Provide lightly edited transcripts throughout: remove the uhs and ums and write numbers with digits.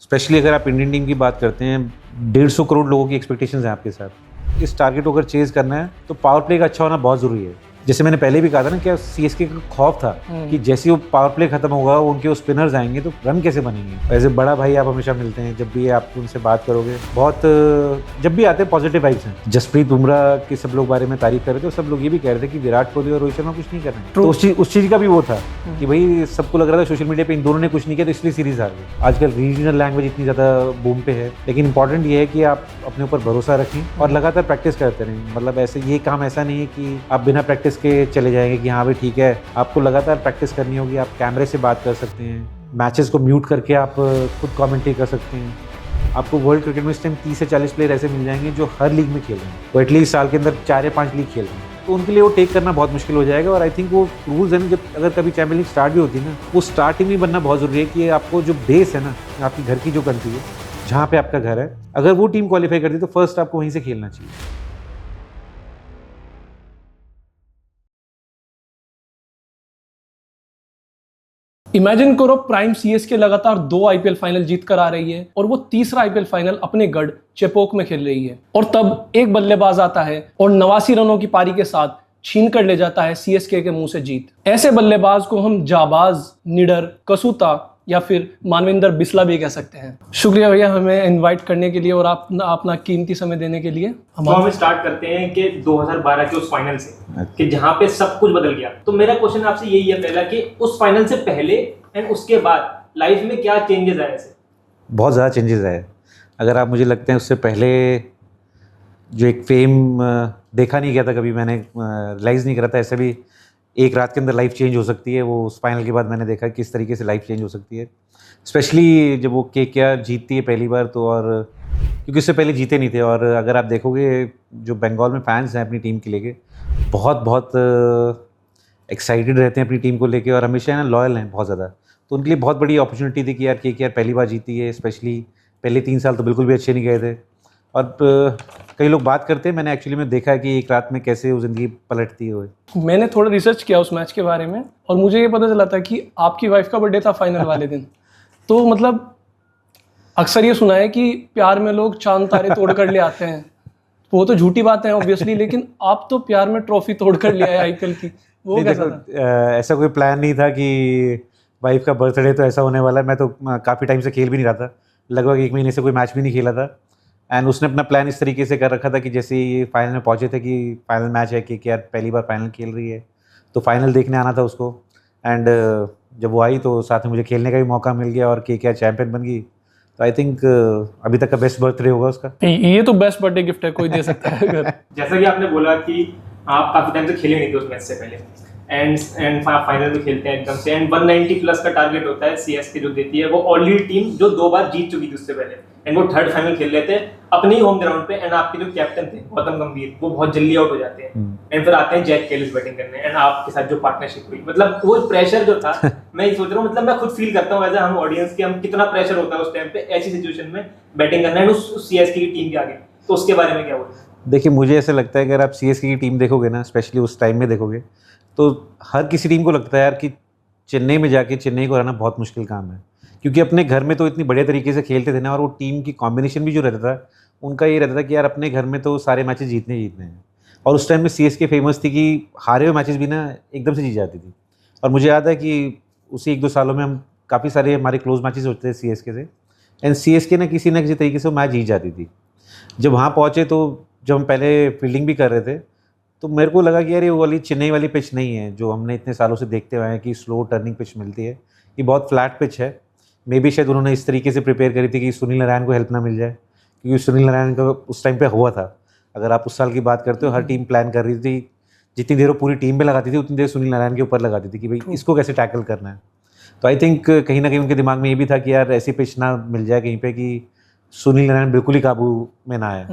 Specially अगर आप Indian team की बात करते हैं, 150 करोड़ लोगों की एक्सपेक्टेशंस हैं आपके साथ। इस टारगेट को अगर चेज़ करना है तो पावर प्ले का अच्छा होना बहुत ज़रूरी है। जैसे मैंने पहले भी कहा था ना कि सीएसके का खौफ था कि जैसे वो पावर प्ले खत्म होगा उनके वो स्पिनर्स आएंगे तो रन कैसे बनेंगे। एज ए बड़ा भाई आप हमेशा मिलते हैं, जब भी आप उनसे बात करोगे बहुत जब भी आते हैं पॉजिटिव वाइब्स हैं। जसप्रीत बुमराह के सब लोग बारे में तारीफ कर रहे थे, सब लोग ये भी कह रहे थे कि विराट कोहली और रोहित शर्मा कुछ नहीं कर रहे हैं। तो उस चीज़ का भी वो था कि भाई सबको लग रहा था सोशल मीडिया पे इन दोनों ने कुछ नहीं किया तो इसलिए सीरीज हार गई। आजकल रीजनल लैंग्वेज इतनी ज़्यादा बूम पे है, लेकिन इंपॉर्टेंट ये है कि आप अपने ऊपर भरोसा रखें और लगातार प्रैक्टिस करते रहें। मतलब ऐसे ये काम ऐसा नहीं है कि आप बिना प्रैक्टिस के चले जाएंगे कि हाँ भाई ठीक है, आपको लगातार प्रैक्टिस करनी होगी। आप कैमरे से बात कर सकते हैं, मैचेस को म्यूट करके आप खुद कमेंट्री कर सकते हैं। आपको वर्ल्ड क्रिकेट में इस टाइम 30 से 40 प्लेयर ऐसे मिल जाएंगे जो हर लीग में खेल रहे हैं, वो एटलीस्ट साल के अंदर 4 या 5 लीग खेल रहे हैं, तो उनके लिए वो टेक करना बहुत मुश्किल हो जाएगा। और आई थिंक वो रूल्स हैं, जब अगर कभी चैंपियन लीग स्टार्ट भी होती है ना, वो स्टार्टिंग में बनना बहुत ज़रूरी है कि आपको जो बेस है ना, आपकी घर की जो कंट्री है जहाँ पे आपका घर है, अगर वो टीम क्वालिफाई करती है तो फर्स्ट आपको वहीं से खेलना चाहिए। इमेजिन करो प्राइम सीएसके लगातार 2 आईपीएल फाइनल जीत कर आ रही है और वो तीसरा आईपीएल फाइनल अपने गढ़ चेपोक में खेल रही है, और तब एक बल्लेबाज आता है और 89 रनों की पारी के साथ छीन कर ले जाता है सीएसके के मुंह से जीत। ऐसे बल्लेबाज को हम जाबाज, निडर, कसूता या फिर मानविंदर बिस्ला भी कह सकते हैं। शुक्रिया भैया हमें इनवाइट करने के लिए और आप अपना कीमती समय देने के लिए। हम स्टार्ट करते हैं कि 2012 के उस फाइनल से कि जहां पे सब कुछ बदल गया। तो मेरा क्वेश्चन आपसे यही है पहला कि उस फाइनल से पहले एंड उसके बाद लाइफ में क्या चेंजेस आए? बहुत ज़्यादा चेंजेस आए। अगर आप मुझे लगते हैं उससे पहले जो एक फेम देखा नहीं गया था, कभी मैंने रियलाइज़ नहीं करा था ऐसे भी एक रात के अंदर लाइफ चेंज हो सकती है। वो उस फाइनल के बाद मैंने देखा किस तरीके से लाइफ चेंज हो सकती है, स्पेशली जब वो केकेआर जीतती है पहली बार तो। और क्योंकि उससे पहले जीते नहीं थे, और अगर आप देखोगे जो बंगाल में फैंस हैं अपनी टीम के लेके बहुत एक्साइटेड रहते हैं अपनी टीम को लेके और हमेशा ना लॉयल हैं बहुत ज़्यादा। तो उनके लिए बहुत बड़ी अपॉर्चुनिटी थी कि यार केकेआर पहली बार जीती है। स्पेशली पहले 3 साल तो बिल्कुल भी अच्छे नहीं गए थे। और कई लोग बात करते हैं, मैंने एक्चुअली में देखा है कि एक रात में कैसे वो ज़िंदगी पलटती है। मैंने थोड़ा रिसर्च किया उस मैच के बारे में और मुझे ये पता चला था कि आपकी वाइफ का बर्थडे था फाइनल वाले दिन। तो मतलब अक्सर ये सुना है कि प्यार में लोग चांद तारे तोड़ कर ले आते हैं, वो तो झूठी बात है ऑब्वियसली, लेकिन आप तो प्यार में ट्रॉफी तोड़ कर ले आए आईपीएल की। वो कैसा था? ऐसा कोई प्लान नहीं था कि वाइफ का बर्थडे तो ऐसा होने वाला है। मैं तो काफ़ी टाइम से खेल भी नहीं रहा था, लगभग 1 महीने से कोई मैच भी नहीं खेला था। एंड उसने अपना प्लान इस तरीके से कर रखा था कि जैसे ये फाइनल में पहुंचे थे कि फाइनल मैच है कि यार पहली बार फाइनल खेल रही है तो फाइनल देखने आना था उसको। एंड जब वो आई तो साथ में मुझे खेलने का भी मौका मिल गया और केकेआर चैंपियन बन गई। तो आई थिंक अभी तक का बेस्ट बर्थडे होगा उसका। ये तो बेस्ट बर्थडे गिफ्ट है, कोई दे सकता है अगर। जैसा कि आपने बोला कि आप काफी टाइम से खेले नहीं थे उस मैच से पहले एंड फाइनल में खेलते हैं एकदम से, एंड 190 प्लस का टारगेट होता है सीएसके जो देती है, वो ऑलरेडी टीम जो 2 बार जीत चुकी थी उससे पहले, एंड वो 3rd फाइनल खेल लेते हैं अपने ही होम ग्राउंड पे। एंड आपके जो कैप्टन थे गौतम गंभीर, वो बहुत जल्दी आउट हो जाते हैं एंड फिर आते हैं जैक कैलिस बैटिंग करने, एंड आपके साथ जो पार्टनरशिप हुई, मतलब वो प्रेशर जो था मैं ये सोच रहा हूँ, मतलब मैं खुद फील करता हूँ एज ए हम ऑडियंस के, हम कितना प्रेशर होता है उस टाइम पे ऐसी सिचुएशन में बैटिंग करना है उस सीएसके की टीम के आगे। तो उसके बारे में क्या बोलते? देखिए मुझे ऐसा लगता है कि अगर आप सीएसके की टीम देखोगे ना, स्पेशली उस टाइम में देखोगे, तो हर किसी टीम को लगता है यार कि चेन्नई में जाके चेन्नई को हराना बहुत मुश्किल काम है, क्योंकि अपने घर में तो इतनी बढ़िया तरीके से खेलते थे ना, और वो टीम की कॉम्बिनेशन भी जो रहता था उनका ये रहता था कि यार अपने घर में तो सारे मैचेस जीतने ही जीतने हैं। और उस टाइम में सीएसके फेमस थी कि हारे हुए मैचेस भी ना एकदम से जीत जाती थी। और मुझे याद है कि उसी 1-2 सालों में हम काफ़ी सारे हमारे क्लोज मैचेस होते थे सीएसके से, एंड सीएसके ना किसी तरीके से वो मैच जीत जाती थी। जब वहाँ पहुँचे तो जब हम पहले फील्डिंग भी कर रहे थे तो मेरे को लगा कि यार ये वो वाली चेन्नई वाली पिच नहीं है जो हमने इतने सालों से देखते हुए हैं कि स्लो टर्निंग पिच मिलती है। ये बहुत फ्लैट पिच है। मे बी शायद उन्होंने इस तरीके से प्रिपेयर करी थी कि सुनील नारायण को हेल्प ना मिल जाए, क्योंकि सुनील नारायण का उस टाइम पे हुआ था। अगर आप उस साल की बात करते हो, हर टीम प्लान कर रही थी, जितनी देर वो पूरी टीम पे लगाती थी उतनी देर सुनील नारायण के ऊपर लगाती थी कि भाई इसको कैसे टैकल करना है। तो आई थिंक कहीं ना कहीं उनके दिमाग में ये भी था कि यार ऐसी पिच ना मिल जाए कहीं पे कि सुनील नारायण बिल्कुल ही काबू में ना आए।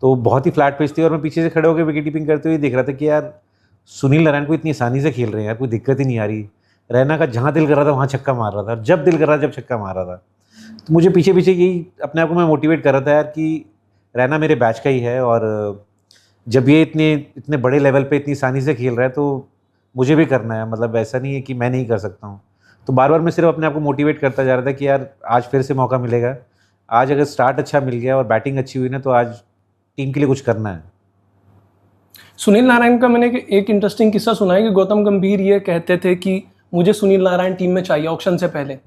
तो बहुत ही फ्लैट पिच थी और मैं पीछे से खड़े होकर विकेट कीपिंग करते हुए देख रहा था कि यार सुनील नारायण को इतनी आसानी से खेल रहे हैं यार, कोई दिक्कत ही नहीं आ रही। रैना का जहाँ दिल कर रहा था वहाँ छक्का मार रहा था, जब दिल कर रहा था जब छक्का मार रहा था। तो मुझे पीछे पीछे यही अपने आप को मैं मोटिवेट कर रहा था यार कि रैना मेरे बैच का ही है, और जब ये इतने बड़े लेवल पे इतनी आसानी से खेल रहा है तो मुझे भी करना है। मतलब ऐसा नहीं है कि मैं नहीं कर सकता हूँ। तो बार बार मैं सिर्फ अपने आप को मोटिवेट करता जा रहा था कि यार आज फिर से मौका मिलेगा, आज अगर स्टार्ट अच्छा मिल गया और बैटिंग अच्छी हुई ना तो आज टीम के लिए कुछ करना है। सुनील नारायण का मैंने एक इंटरेस्टिंग किस्सा सुना है कि गौतम गंभीर ये कहते थे कि मुझे सुनील नारायण टीम में चाहिए ऑक्शन से पहले,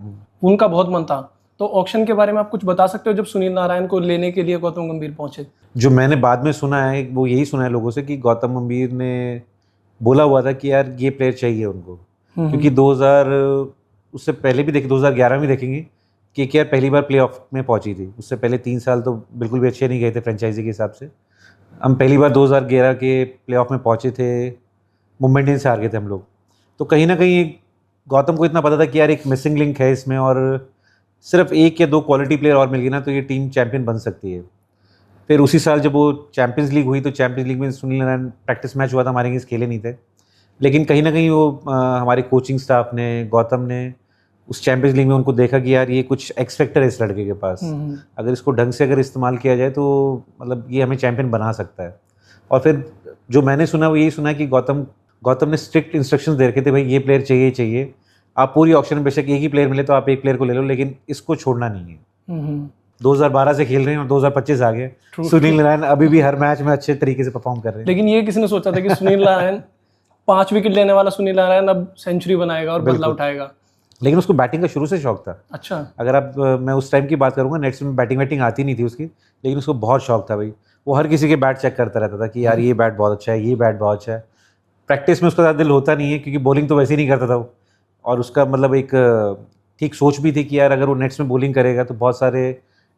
उनका बहुत मन था। तो ऑक्शन के बारे में आप कुछ बता सकते हो जब सुनील नारायण को लेने के लिए गौतम गंभीर पहुंचे? जो मैंने बाद में सुना है वो यही सुना है लोगों से कि गौतम गंभीर ने बोला हुआ था कि यार ये प्लेयर चाहिए उनको, क्योंकि 2000 उससे पहले भी देखे 2011 में देखेंगे कि KKR पहली बार प्लेऑफ में पहुंची थी। उससे पहले 3 साल तो बिल्कुल भी अच्छे नहीं गए थे फ्रेंचाइजी के हिसाब से। हम पहली बार 2011 के प्लेऑफ में पहुंचे थे, मुंबई इंडियंस से हार गए थे हम लोग। तो कहीं ना कहीं गौतम को इतना पता था कि यार एक मिसिंग लिंक है इसमें, और सिर्फ 1 या 2 क्वालिटी प्लेयर और मिल गए ना तो ये टीम चैंपियन बन सकती है। फिर उसी साल जब वो चैंपियंस लीग हुई तो चैंपियंस लीग में सुनील नारायण प्रैक्टिस मैच हुआ था, हमारे अगेंस्ट खेले नहीं थे, लेकिन कहीं ना कहीं वो हमारे कोचिंग स्टाफ ने, गौतम ने उस चैंपियंस लीग में उनको देखा कि यार ये कुछ एक्स फैक्टर है इस लड़के के पास, अगर इसको ढंग से अगर इस्तेमाल किया जाए तो मतलब ये हमें चैंपियन बना सकता है। और फिर जो मैंने सुना वो यही सुना कि गौतम ने स्ट्रिक्ट इंस्ट्रक्शंस दे रखे थे, भाई ये प्लेयर चाहिए, आप पूरी ऑक्शन में बेशक एक ही प्लेयर मिले तो आप एक प्लेयर को ले लो, लेकिन इसको छोड़ना नहीं है। 2012 से खेल रहे हैं और 2025 आ गए, सुनील नारायण अभी भी हर मैच में अच्छे तरीके से परफॉर्म कर रहे हैं। लेकिन ये किसी ने सोचा था कि सुनील नारायण 5 विकेट लेने वाला सुनील नारायण अब सेंचुरी बनाएगा और बदला उठाएगा? लेकिन उसको बैटिंग का शुरू से शौक था। अच्छा। अगर आप मैं उस टाइम की बात करूंगा, नेट्स में बैटिंग आती नहीं थी उसकी, लेकिन उसको बहुत शौक था भाई। वो हर किसी के बैट चेक करता रहता था कि यार ये बैट बहुत अच्छा है, ये बैट बहुत अच्छा है। प्रैक्टिस में उसका ज़्यादा दिल होता नहीं है क्योंकि बॉलिंग तो वैसे ही नहीं करता था वो, और उसका मतलब एक ठीक सोच भी थी कि यार अगर वो नेट्स में बॉलिंग करेगा तो बहुत सारे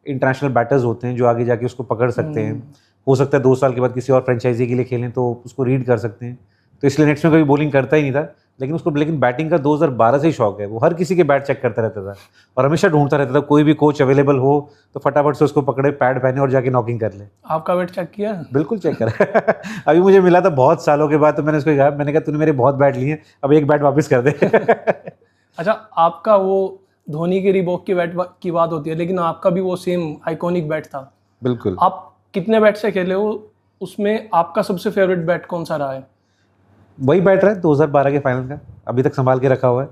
इंटरनेशनल बैटर्स होते हैं जो आगे जाके उसको पकड़ सकते हैं। हो सकता है 2 साल के बाद किसी और फ्रेंचाइजी के लिए खेलें तो उसको रीड कर सकते हैं, तो इसलिए नेट्स में कभी बॉलिंग करता ही नहीं था। लेकिन बैटिंग का 2012 से ही शौक है। वो हर किसी के बैट चेक करता रहता था और हमेशा ढूंढता रहता था, कोई भी कोच अवेलेबल हो तो फटाफट से उसको पकड़े, पैड पहने और जाके नॉकिंग कर ले। आपका बैट चेक किया? बिल्कुल चेक करा। अभी मुझे मिला था बहुत सालों के बाद, तो मैंने उसको कहा, मैंने कहा तूने मेरे बहुत बैट लिए, अब एक बैट वापस कर दे। अच्छा, आपका वो धोनी के रिबॉक की बैट की बात होती है, लेकिन आपका भी वो सेम आइकॉनिक बैट था। बिल्कुल। आप कितने बैट से खेले हो, उसमें आपका सबसे फेवरेट बैट कौन सा रहा है? वही बैट रहा है 2012 के फाइनल का, अभी तक संभाल के रखा हुआ है।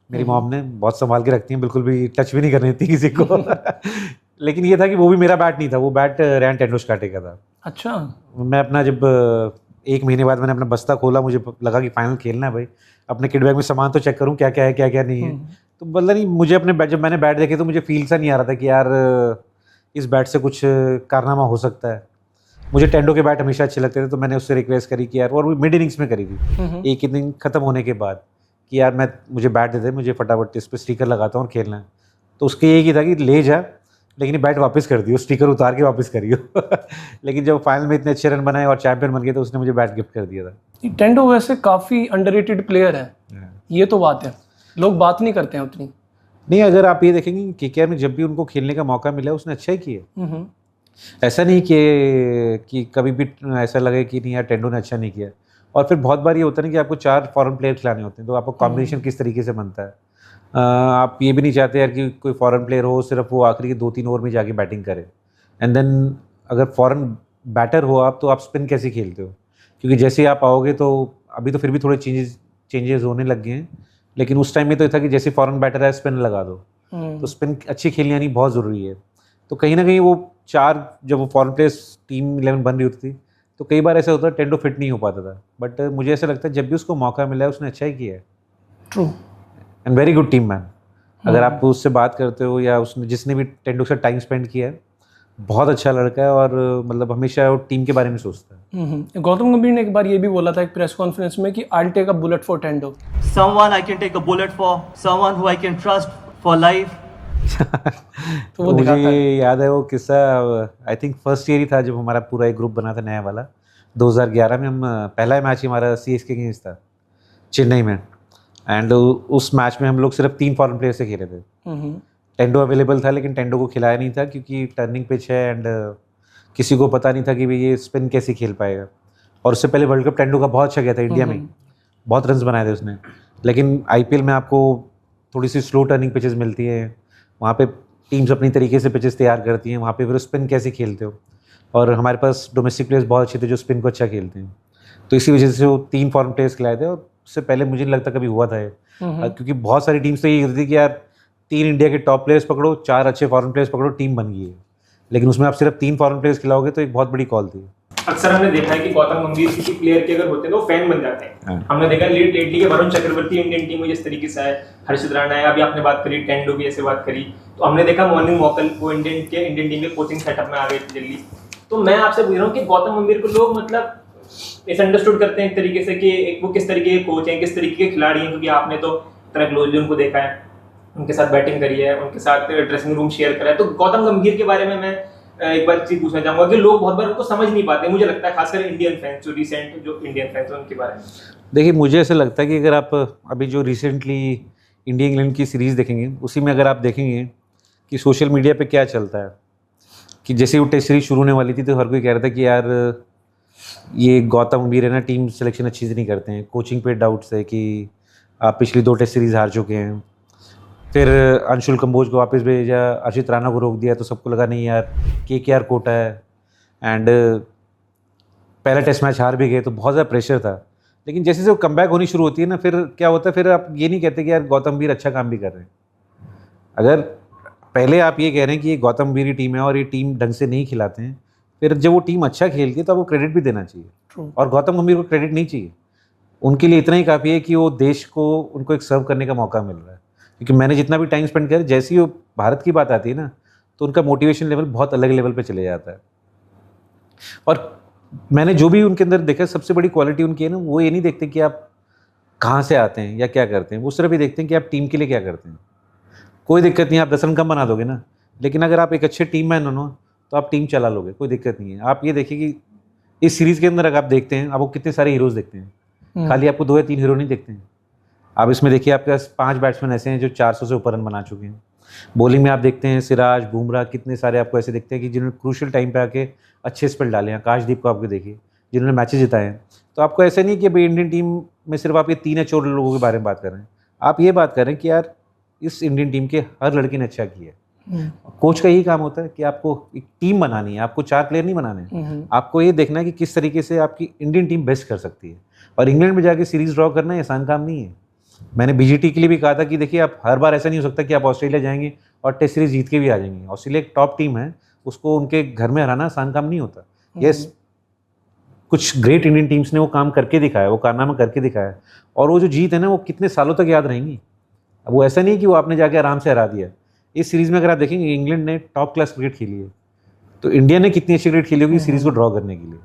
मेरी मॉम ने बहुत संभाल के रखती है, बिल्कुल भी टच भी नहीं करनी थी किसी को। लेकिन ये था कि वो भी मेरा बैट नहीं था, वो बैट रैन टेंडुलकर का था। अच्छा। मैं अपना जब 1 महीने बाद मैंने अपना बस्ता खोला, मुझे लगा कि फाइनल खेलना है भाई, अपने किट बैग में सामान तो चेक करूँ क्या क्या है क्या क्या नहीं है। तो मतलब नहीं, मुझे अपने बैट, जब मैंने बैट देखे तो मुझे फील सा नहीं आ रहा था कि यार इस बैट से कुछ कारनामा हो सकता है। मुझे टेंडो के बैट हमेशा अच्छे लगते थे, तो मैंने उससे रिक्वेस्ट करी कि यार, और वो मिड इनिंग्स में करी थी, एक इनिंग खत्म होने के बाद, कि यार मुझे बैट दे दे, मुझे फटाफट इस पर स्टिकर लगाता हूँ और खेलना है। तो उसके यही था कि ले जा, लेकिन बैट वापस कर दियो, स्टिकर उतार के वापस करियो। लेकिन जब फाइनल में इतने अच्छे रन बनाए और चैंपियन बन गए तो उसने मुझे बैट गिफ्ट कर दिया था। टेंडो वैसे काफ़ी अंडररेटेड प्लेयर है, ये तो बात है, लोग बात नहीं करते हैं उतनी। नहीं, अगर आप ये देखेंगे KKR में जब भी उनको खेलने का मौका मिला उसने अच्छा ही किया। ऐसा नहीं कि कभी भी ऐसा लगे कि नहीं यार टेंडो ने अच्छा नहीं किया। और फिर बहुत बार ये होता है ना कि आपको 4 फॉरेन प्लेयर खिलाने होते हैं, तो आपको कॉम्बिनेशन किस तरीके से बनता है। आप ये भी नहीं चाहते यार कि कोई फॉरेन प्लेयर हो सिर्फ वो आखिरी के 2-3 ओवर में जाके बैटिंग करे, एंड देन अगर फॉरेन बैटर हो आप, तो आप स्पिन कैसे खेलते हो, क्योंकि जैसे ही आप आओगे तो अभी तो फिर भी थोड़े चेंजेस होने लग गए हैं, लेकिन उस टाइम में तो था कि जैसे फॉरेन बैटर है स्पिन लगा दो। तो स्पिन अच्छी खेलनी आनी बहुत ज़रूरी है। तो कहीं ना कहीं वो 4 जब वो फॉरेन प्लेयर्स टीम 11 बन रही होती थी तो कई बार ऐसा होता है टेंडो फिट नहीं हो पाता था, बट मुझे ऐसा लगता है जब भी उसको मौका मिला है उसने अच्छा ही किया है। True. And very good team man. अगर आप उससे बात करते हो या उसने जिसने भी टेंडो से टाइम स्पेंड किया है, बहुत अच्छा लड़का है और मतलब हमेशा वो टीम के बारे में सोचता है। गौतम गंभीर ने एक बार ये भी बोला था एक प्रेस कॉन्फ्रेंस में कि I will take a bullet for टेंडो। Someone I can take a bullet for, someone who I can trust for life. तो वो दिखाता मुझे है। याद है वो किस्सा, आई थिंक फर्स्ट ईयर ही था जब हमारा पूरा एक ग्रुप बना था नया वाला। 2011 में हम पहला मैच ही हमारा CSK के अगेंस्ट था चेन्नई में, एंड उस मैच में हम लोग सिर्फ 3 फॉरेन प्लेयर से खेले थे। टेंडो अवेलेबल था लेकिन टेंडो को खिलाया नहीं था क्योंकि टर्निंग पिच है एंड किसी को पता नहीं था कि भाई ये स्पिन कैसे खेल पाएगा। और उससे पहले वर्ल्ड कप टेंडो का बहुत अच्छा गया था इंडिया में, बहुत रन्स बनाए थे उसने। लेकिन IPL में आपको थोड़ी सी स्लो टर्निंग पिचेस मिलती है, वहाँ पे टीम्स अपनी तरीके से पिचेस तैयार करती हैं, वहाँ पे फिर स्पिन कैसे खेलते हो। और हमारे पास डोमेस्टिक प्लेयर्स बहुत अच्छे थे जो स्पिन को अच्छा खेलते हैं, तो इसी वजह से वो 3 फॉरेन प्लेयर्स खिलाए थे और से पहले मुझे नहीं लगता कभी हुआ था ये। क्योंकि बहुत सारी टीम्स तो ये होती थी कि यार 3 इंडिया के टॉप प्लेयर्स पकड़ो, 4 अच्छे फॉरेन प्लेयर्स पकड़ो, टीम बन गई है। लेकिन उसमें आप सिर्फ 3 फॉरेन प्लेयर्स खिलाओगे तो एक बहुत बड़ी कॉल थी। अक्सर हमने देखा है कि गौतम गंभीर किसी प्लेयर के अगर होते हैं तो फैन बन जाते हैं। हाँ। हमने देखा लेटली के वरुण चक्रवर्ती इंडियन टीम में जिस तरीके से है, हर्षित राणा है, अभी आपने बात करी टेंडू की ऐसे बात करी, तो हमने देखा मॉर्निंग मॉकल वो इंडियन टीम के कोचिंग सेटअप में आ गए जल्दी। तो मैं आपसे पूछ रहा हूँ कि गौतम गंभीर को लोग मतलब मिसअंडरस्टूड करते हैं एक तरीके से कि वो किस तरीके के कोच हैं, किस तरीके के खिलाड़ी हैं, क्योंकि आपने तो इतना क्लोजली उनको देखा है, उनके साथ बैटिंग करी है, उनके साथ ड्रेसिंग रूम शेयर करा है। तो गौतम गंभीर के बारे में मैं एक बार चीज पूछना चाहूंगा कि लोग बहुत बार उनको समझ नहीं पाते, मुझे लगता है खासकर इंडियन फैंस, जो रिसेंट जो इंडियन फैंस हैं उनके बारे में। देखिए मुझे ऐसा लगता है कि अगर आप अभी जो रिसेंटली इंडिया इंग्लैंड की सीरीज़ देखेंगे, उसी में अगर आप देखेंगे कि सोशल मीडिया पे क्या चलता है, कि जैसे वो टेस्ट सीरीज शुरू होने वाली थी तो हर कोई कह रहा था कि यार ये गौतम गंभीर है ना, टीम सिलेक्शन अच्छी से नहीं करते हैं, कोचिंग पे डाउट्स है कि आप पिछली 2 टेस्ट सीरीज़ हार चुके हैं। फिर अंशुल कंबोज को वापस भेजा, हर्षित राणा को रोक दिया, तो सबको लगा नहीं यार KKR कोटा है, एंड पहला टेस्ट मैच हार भी गए तो बहुत ज़्यादा प्रेशर था। लेकिन जैसे जैसे वो कमबैक होनी शुरू होती है ना, फिर क्या होता है, फिर आप ये नहीं कहते कि यार गौतम गंभीर अच्छा काम भी कर रहे हैं। अगर पहले आप ये कह रहे हैं कि ये गौतम गंभीर की टीम है और ये टीम ढंग से नहीं खिलाते हैं, फिर जब वो टीम अच्छा खेलती है तो आपको क्रेडिट भी देना चाहिए। True. और गौतम गंभीर को क्रेडिट नहीं चाहिए, उनके लिए इतना ही काफ़ी है कि वो देश को उनको एक सर्व करने का मौका मिल रहा है। क्योंकि मैंने जितना भी टाइम स्पेंड किया, जैसे ही वो भारत की बात आती है ना, तो उनका मोटिवेशन लेवल बहुत अलग लेवल पे चले जाता है। और मैंने जो भी उनके अंदर देखा, सबसे बड़ी क्वालिटी उनकी है ना, वो ये नहीं देखते कि आप कहाँ से आते हैं या क्या करते हैं, वो सिर्फ ये देखते हैं कि आप टीम के लिए क्या करते हैं। कोई दिक्कत नहीं, आप 10 रन कम बना दोगे ना, लेकिन अगर आप एक अच्छे टीम मैन हो ना, तो आप टीम चला लोगे, कोई दिक्कत नहीं है। आप ये देखिए कि इस सीरीज़ के अंदर अगर आप देखते हैं, आपको कितने सारे हीरोज़ देखते हैं, खाली आपको 2 या 3 हीरो नहीं देखते हैं। आप इसमें देखिए आपके पास 5 बैट्समैन ऐसे हैं जो 400 से ऊपर रन बना चुके हैं। बॉलिंग में आप देखते हैं सिराज, बुमराह, कितने सारे आपको ऐसे दिखते हैं कि जिन्होंने क्रूशियल टाइम पे आके अच्छे स्पेल डाले हैं। आकाशदीप को आपको देखिए, जिन्होंने मैचेस जिताए हैं। तो आपको ऐसा नहीं कि भाई इंडियन टीम में सिर्फ आप ये 3 या 4 लोगों के बारे में बात कर रहे हैं, आप ये बात कर रहे हैं कि यार इस इंडियन टीम के हर लड़के ने अच्छा किया है। कोच का यही काम होता है कि आपको एक टीम बनानी है, आपको 4 प्लेयर नहीं बनाने, आपको ये देखना है कि किस तरीके से आपकी इंडियन टीम बेस्ट कर सकती है। और इंग्लैंड में जाके सीरीज़ ड्रॉ करना आसान काम नहीं है। मैंने BGT के लिए भी कहा था कि देखिए आप हर बार ऐसा नहीं हो सकता कि आप ऑस्ट्रेलिया जाएंगे और टेस्ट सीरीज जीत के भी आ जाएंगे। ऑस्ट्रेलिया एक टॉप टीम है, उसको उनके घर में हराना आसान काम नहीं होता। यस, कुछ ग्रेट इंडियन टीम्स ने वो काम करके दिखाया, वो कारनामा करके दिखाया, और वो जो जीत है ना, वो कितने सालों तक याद रहेंगी। अब वो ऐसा नहीं कि वो आपने जाके आराम से हरा दिया। इस सीरीज़ में अगर आप देखेंगे, इंग्लैंड ने टॉप क्लास क्रिकेट खेली है, तो इंडिया ने कितनी अच्छी क्रिकेट खेली होगी सीरीज़ को ड्रॉ करने के लिए।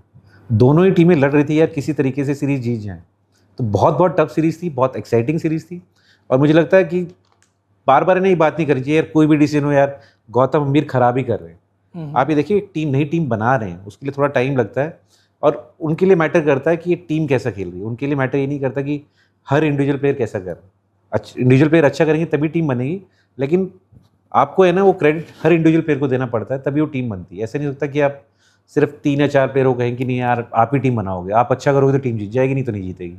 दोनों ही टीमें लड़ रही थी यार किसी तरीके से सीरीज़ जीत जाएँ। तो बहुत टफ सीरीज़ थी, बहुत एक्साइटिंग सीरीज़ थी। और मुझे लगता है कि बार बार इन्हें ये बात नहीं करनी चाहिए यार, कोई भी डिसीजन हो यार गौतम गंभीर खराब ही कर रहे हैं। आप ये देखिए, एक नई टीम बना रहे हैं, उसके लिए थोड़ा टाइम लगता है, और उनके लिए मैटर करता है कि ये टीम कैसा खेल रही है। उनके लिए मैटर ये नहीं करता कि हर इंडिविजुअल प्लेयर कैसा कर रहा है। अच्छा, इंडिविजुअल प्लेयर अच्छा करेंगे तभी टीम बनेगी, लेकिन आपको है ना वो क्रेडिट हर इंडिविजुअल प्लेयर को देना पड़ता है, तभी वो टीम बनती है। ऐसा नहीं होता कि आप सिर्फ 3 या 4 प्लेयर को कहें कि नहीं यार आप ही टीम बनाओगे, आप अच्छा करोगे तो टीम जीत जाएगी, नहीं तो नहीं जीतेगी।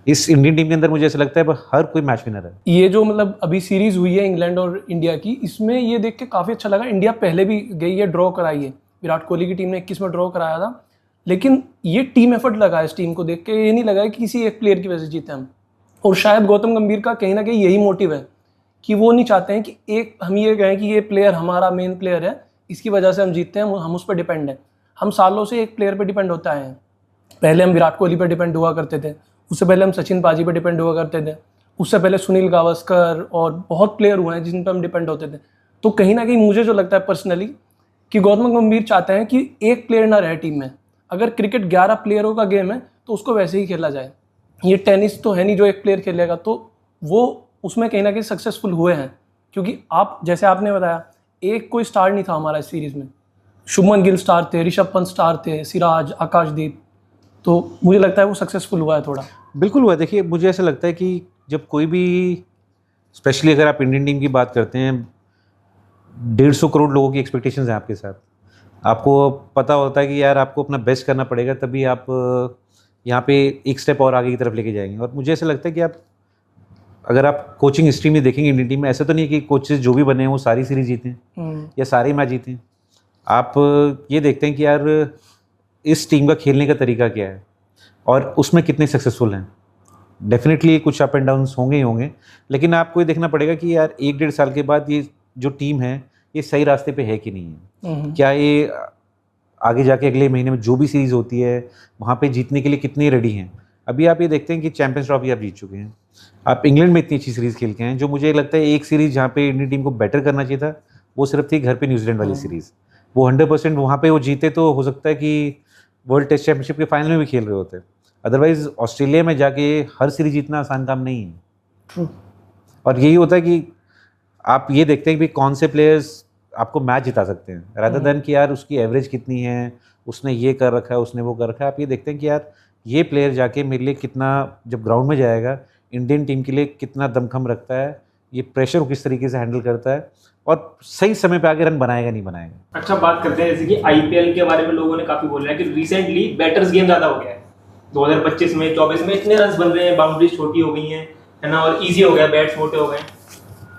इस इंडियन टीम के अंदर मुझे ऐसा लगता है हर कोई मैच विनर है। ये जो मतलब अभी सीरीज हुई है इंग्लैंड और इंडिया की, इसमें ये देख के काफ़ी अच्छा लगा। इंडिया पहले भी गई है, ड्रॉ कराई है, विराट कोहली की टीम ने 21 में ड्रॉ कराया था, लेकिन ये टीम एफर्ट लगा इस टीम को देख के। ये नहीं लगा कि किसी एक प्लेयर की वजह से जीते हम। और शायद गौतम गंभीर का कहीं ना कहीं यही मोटिव है कि वो नहीं चाहते हैं कि एक हम ये कहें कि ये प्लेयर हमारा मेन प्लेयर है, इसकी वजह से हम जीतते हैं, हम उस पर डिपेंड हैं। हम सालों से एक प्लेयर पर डिपेंड होता है। पहले हम विराट कोहली पर डिपेंड हुआ करते थे, उससे पहले हम सचिन पाजी पर डिपेंड हुआ करते थे, उससे पहले सुनील गावस्कर, और बहुत प्लेयर हुए हैं जिन पर हम डिपेंड होते थे। तो कहीं ना कहीं मुझे जो लगता है पर्सनली कि गौतम गंभीर चाहते हैं कि एक प्लेयर ना रहे टीम में। अगर क्रिकेट 11 प्लेयरों का गेम है तो उसको वैसे ही खेला जाए। ये टेनिस तो है नहीं जो एक प्लेयर खेलेगा, तो वो उसमें कहीं ना कहीं सक्सेसफुल हुए हैं। क्योंकि आप जैसे आपने बताया, एक कोई स्टार नहीं था हमारा इस सीरीज़ में। शुभमन गिल स्टार थे, ऋषभ पंत स्टार थे, सिराज, आकाशदीप। तो मुझे लगता है वो सक्सेसफुल हुआ है थोड़ा। बिल्कुल हुआ। देखिए मुझे ऐसा लगता है कि जब कोई भी, स्पेशली अगर आप इंडियन टीम की बात करते हैं, 150 करोड़ लोगों की एक्सपेक्टेशंस हैं आपके साथ। आपको पता होता है कि यार आपको अपना बेस्ट करना पड़ेगा, तभी आप यहाँ पे एक स्टेप और आगे की तरफ लेके जाएंगे। और मुझे ऐसा लगता है कि आप अगर आप कोचिंग हिस्ट्री में देखेंगे इंडियन टीम में, ऐसा तो नहीं है कि कोचेस जो भी बने हैं वो सारी सीरीज जीते हैं या सारे मैच जीते हैं। आप ये देखते हैं कि यार इस टीम का खेलने का तरीका क्या है और उसमें कितने सक्सेसफुल हैं। डेफिनेटली कुछ अप एंड डाउन्स होंगे ही होंगे, लेकिन आपको ये देखना पड़ेगा कि यार 1-1.5 साल के बाद ये जो टीम है ये सही रास्ते पे है कि नहीं है। क्या ये आगे जाके अगले महीने में जो भी सीरीज़ होती है वहाँ पे जीतने के लिए कितनी रेडी हैं। अभी आप ये देखते हैं कि चैंपियंस ट्रॉफी आप जीत चुके हैं, आप इंग्लैंड में इतनी अच्छी सीरीज़ खेल के हैं। जो मुझे लगता है एक सीरीज़ जहाँ पे इंडियन टीम को बेटर करना चाहिए था वो सिर्फ थी घर पे न्यूजीलैंड वाली सीरीज़। वो 100% वहाँ पे वो जीते तो हो सकता है कि वर्ल्ड टेस्ट चैंपियनशिप के फाइनल में भी खेल रहे होते। अदरवाइज ऑस्ट्रेलिया में जाके हर सीरीज जीतना आसान काम नहीं है। ट्रू। और यही होता है कि आप ये देखते हैं कि कौन से प्लेयर्स आपको मैच जिता सकते हैं रादर देन कि यार उसकी एवरेज कितनी है, उसने ये कर रखा है, उसने वो कर रखा है। आप ये देखते हैं कि यार ये प्लेयर जाके मेरे लिए कितना, जब ग्राउंड में जाएगा इंडियन टीम के लिए कितना दमखम रखता है, ये प्रेशर को किस तरीके से हैंडल करता है और सही समय पे आगे रन बनाएगा नहीं बनाएगा। अच्छा, बात करते हैं जैसे कि आईपीएल के बारे में लोगों ने काफी बोला है कि रिसेंटली बैटर्स गेम ज्यादा हो गया है। 2025 में 24 में इतने रन बन रहे हैं, बाउंड्रीज छोटी हो गई हैं, है ना, और इजी हो गया, बैट्स मोटे हो गए।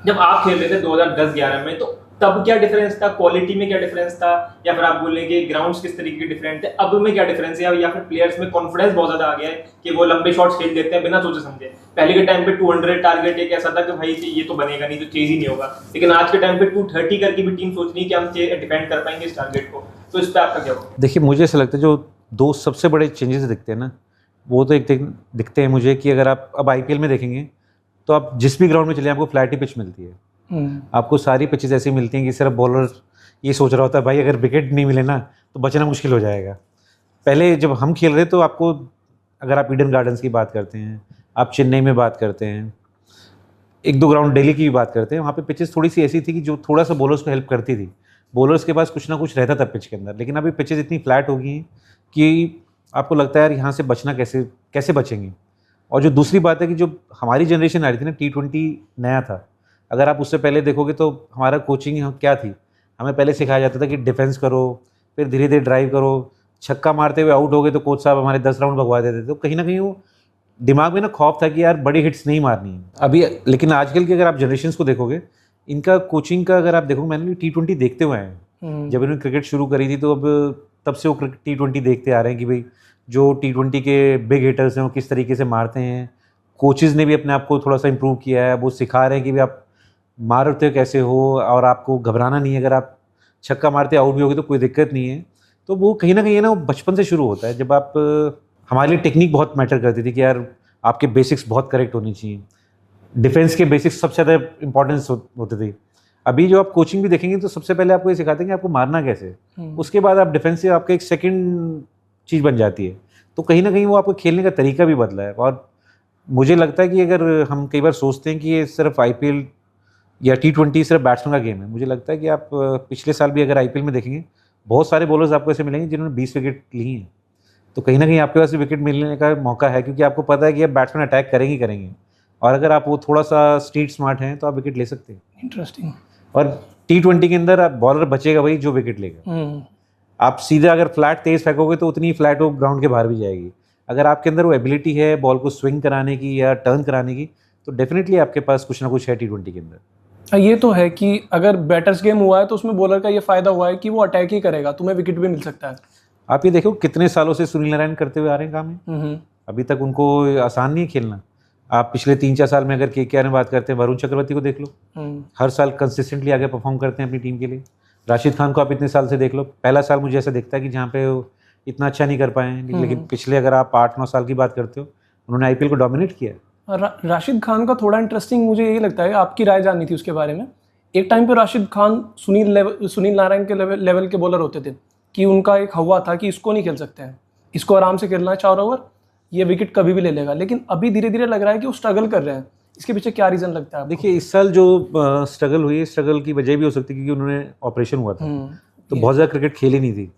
जब आप खेल रहे थे 2010-11 में, तो तब क्या डिफरेंस था, क्वालिटी में क्या डिफरेंस था, या फिर आप बोलेंगे ग्राउंड्स किस तरीके के डिफरेंट थे, अब में क्या डिफरेंस है, या फिर प्लेयर्स में कॉन्फिडेंस बहुत ज्यादा आ गया है कि वो लंबे शॉट्स खेल देते हैं बिना सोचे समझे। पहले के टाइम पे 200 टारगेट एक ऐसा था कि भाई ये तो बनेगा नहीं, तो चेज ही नहीं होगा, लेकिन आज के टाइम पे 230 करके भी टीम सोच रही है कि हम डिफेंड कर पाएंगे इस टारगेट को। तो इस पर आपका क्या होगा? देखिए, मुझे ऐसा लगता है जो दो सबसे बड़े चेंजेस दिखते हैं ना, वो तो एक दिखते हैं मुझे कि अगर आप अब आईपीएल में देखेंगे तो आप जिस भी ग्राउंड में चले आपको फ्लैट ही पिच मिलती है। आपको सारी पिचेस ऐसी मिलती हैं कि सिर्फ बॉलर ये सोच रहा होता है भाई अगर विकेट नहीं मिले ना तो बचना मुश्किल हो जाएगा। पहले जब हम खेल रहे तो आपको, अगर आप ईडन गार्डन्स की बात करते हैं, आप चेन्नई में बात करते हैं, 1-2 ग्राउंड दिल्ली की भी बात करते हैं, वहाँ पे पिचेस थोड़ी सी ऐसी थी कि जो थोड़ा सा बॉलर्स को हेल्प करती थी। बॉलर्स के पास कुछ ना कुछ रहता था पिच के अंदर, लेकिन अभी पिचेस इतनी फ्लैट हो गई हैं कि आपको लगता है यार यहाँ से बचना कैसे बचेंगे। और जो दूसरी बात है कि जो हमारी जनरेशन आ रही थी ना, T20 नया था। अगर आप उससे पहले देखोगे तो हमारा कोचिंग क्या थी, हमें पहले सिखाया जाता था कि डिफेंस करो, फिर धीरे धीरे ड्राइव करो, छक्का मारते हुए आउट हो गए तो कोच साहब हमारे 10 राउंड भगवा देते थे। तो कहीं ना कहीं वो दिमाग में ना खौफ था कि यार बड़ी हिट्स नहीं मारनी है अभी। लेकिन आजकल के अगर आप जनरेशन्स को देखोगे, इनका कोचिंग का अगर आप देखोगे, मैंने भी T20 देखते हुए हैं। जब इन्होंने क्रिकेट शुरू करी थी तो अब तब से वो T20 देखते आ रहे हैं कि भाई जो T20 के बिग हिटर्स हैं वो किस तरीके से मारते हैं। कोचेज़ ने भी अपने आप को थोड़ा सा इम्प्रूव किया है, वो सिखा रहे हैं कि भाई आप मारते कैसे हो और आपको घबराना नहीं है, अगर आप छक्का मारते आउट भी होगे तो कोई दिक्कत नहीं है। तो वो कहीं ना कहीं ना वो बचपन से शुरू होता है। जब आप, हमारे लिए टेक्निक बहुत मैटर करती थी कि यार आपके बेसिक्स बहुत करेक्ट होनी चाहिए, डिफेंस के बेसिक्स सबसे ज़्यादा इंपॉर्टेंस होते थे। अभी जो आप कोचिंग भी देखेंगे तो सबसे पहले आपको ये सिखाते हैं कि आपको मारना कैसे, उसके बाद आप डिफेंसिव आपका एक सेकंड चीज़ बन जाती है। तो कहीं ना कहीं वो आपको खेलने का तरीका भी बदला है। और मुझे लगता है कि अगर हम कई बार सोचते हैं कि ये सिर्फ आईपीएल या T20 सिर्फ बैट्समैन का गेम है, मुझे लगता है कि आप पिछले साल भी अगर आईपीएल में देखेंगे बहुत सारे बॉलर्स आपको ऐसे मिलेंगे जिन्होंने 20 विकेट ली हैं। तो कहीं ना कहीं आपके पास विकेट मिलने का मौका है, क्योंकि आपको पता है कि अब बैट्समैन अटैक करेंगे और अगर आप वो थोड़ा सा स्ट्रीट स्मार्ट हैं तो आप विकेट ले सकते हैं। इंटरेस्टिंग। और T20 के अंदर आप बॉलर बचेगा वही जो विकेट लेगा। आप सीधा अगर फ्लैट तेज फेंकोगे तो उतनी फ्लैट वो ग्राउंड के बाहर भी जाएगी। अगर आपके अंदर वो एबिलिटी है बॉल को स्विंग कराने की या टर्न कराने की, तो डेफिनेटली आपके पास कुछ ना कुछ है T20 के अंदर। ये तो है कि अगर बैटर्स गेम हुआ है तो उसमें बॉलर का ये फायदा हुआ है कि वो अटैक ही करेगा, तुम्हें विकेट भी मिल सकता है। आप ये देखो कितने सालों से सुनील नारायण करते हुए आ रहे हैं काम है, अभी तक उनको आसान नहीं है खेलना। आप पिछले 3-4 साल में अगर KKR में बात करते हैं, वरुण चक्रवर्ती को देख लो, हर साल कंसिस्टेंटली आगे परफॉर्म करते हैं अपनी टीम के लिए। राशिद खान को आप इतने साल से देख लो, पहला साल मुझे ऐसा दिखता है कि जहाँ पे वो इतना अच्छा नहीं कर पाए हैं, लेकिन पिछले अगर आप 8-9 साल की बात करते हो, उन्होंने आईपीएल को डोमिनेट किया। राशिद खान का थोड़ा इंटरेस्टिंग मुझे यही लगता है, आपकी राय जाननी थी उसके बारे में। एक टाइम पे राशिद खान सुनील नारायण के लेवल के बॉलर होते थे कि उनका एक हवा था कि इसको नहीं खेल सकते हैं, इसको आराम से खेलना है 4 ओवर, ये विकेट कभी भी ले लेगा। लेकिन अभी धीरे धीरे लग रहा है कि वो स्ट्रगल कर रहे हैं। इसके पीछे क्या रीज़न लगता है आपको? देखिए, इस साल जो स्ट्रगल हुई है, स्ट्रगल की वजह भी हो सकती है क्योंकि उन्होंने ऑपरेशन हुआ था, तो बहुत ज़्यादा क्रिकेट खेली नहीं थी।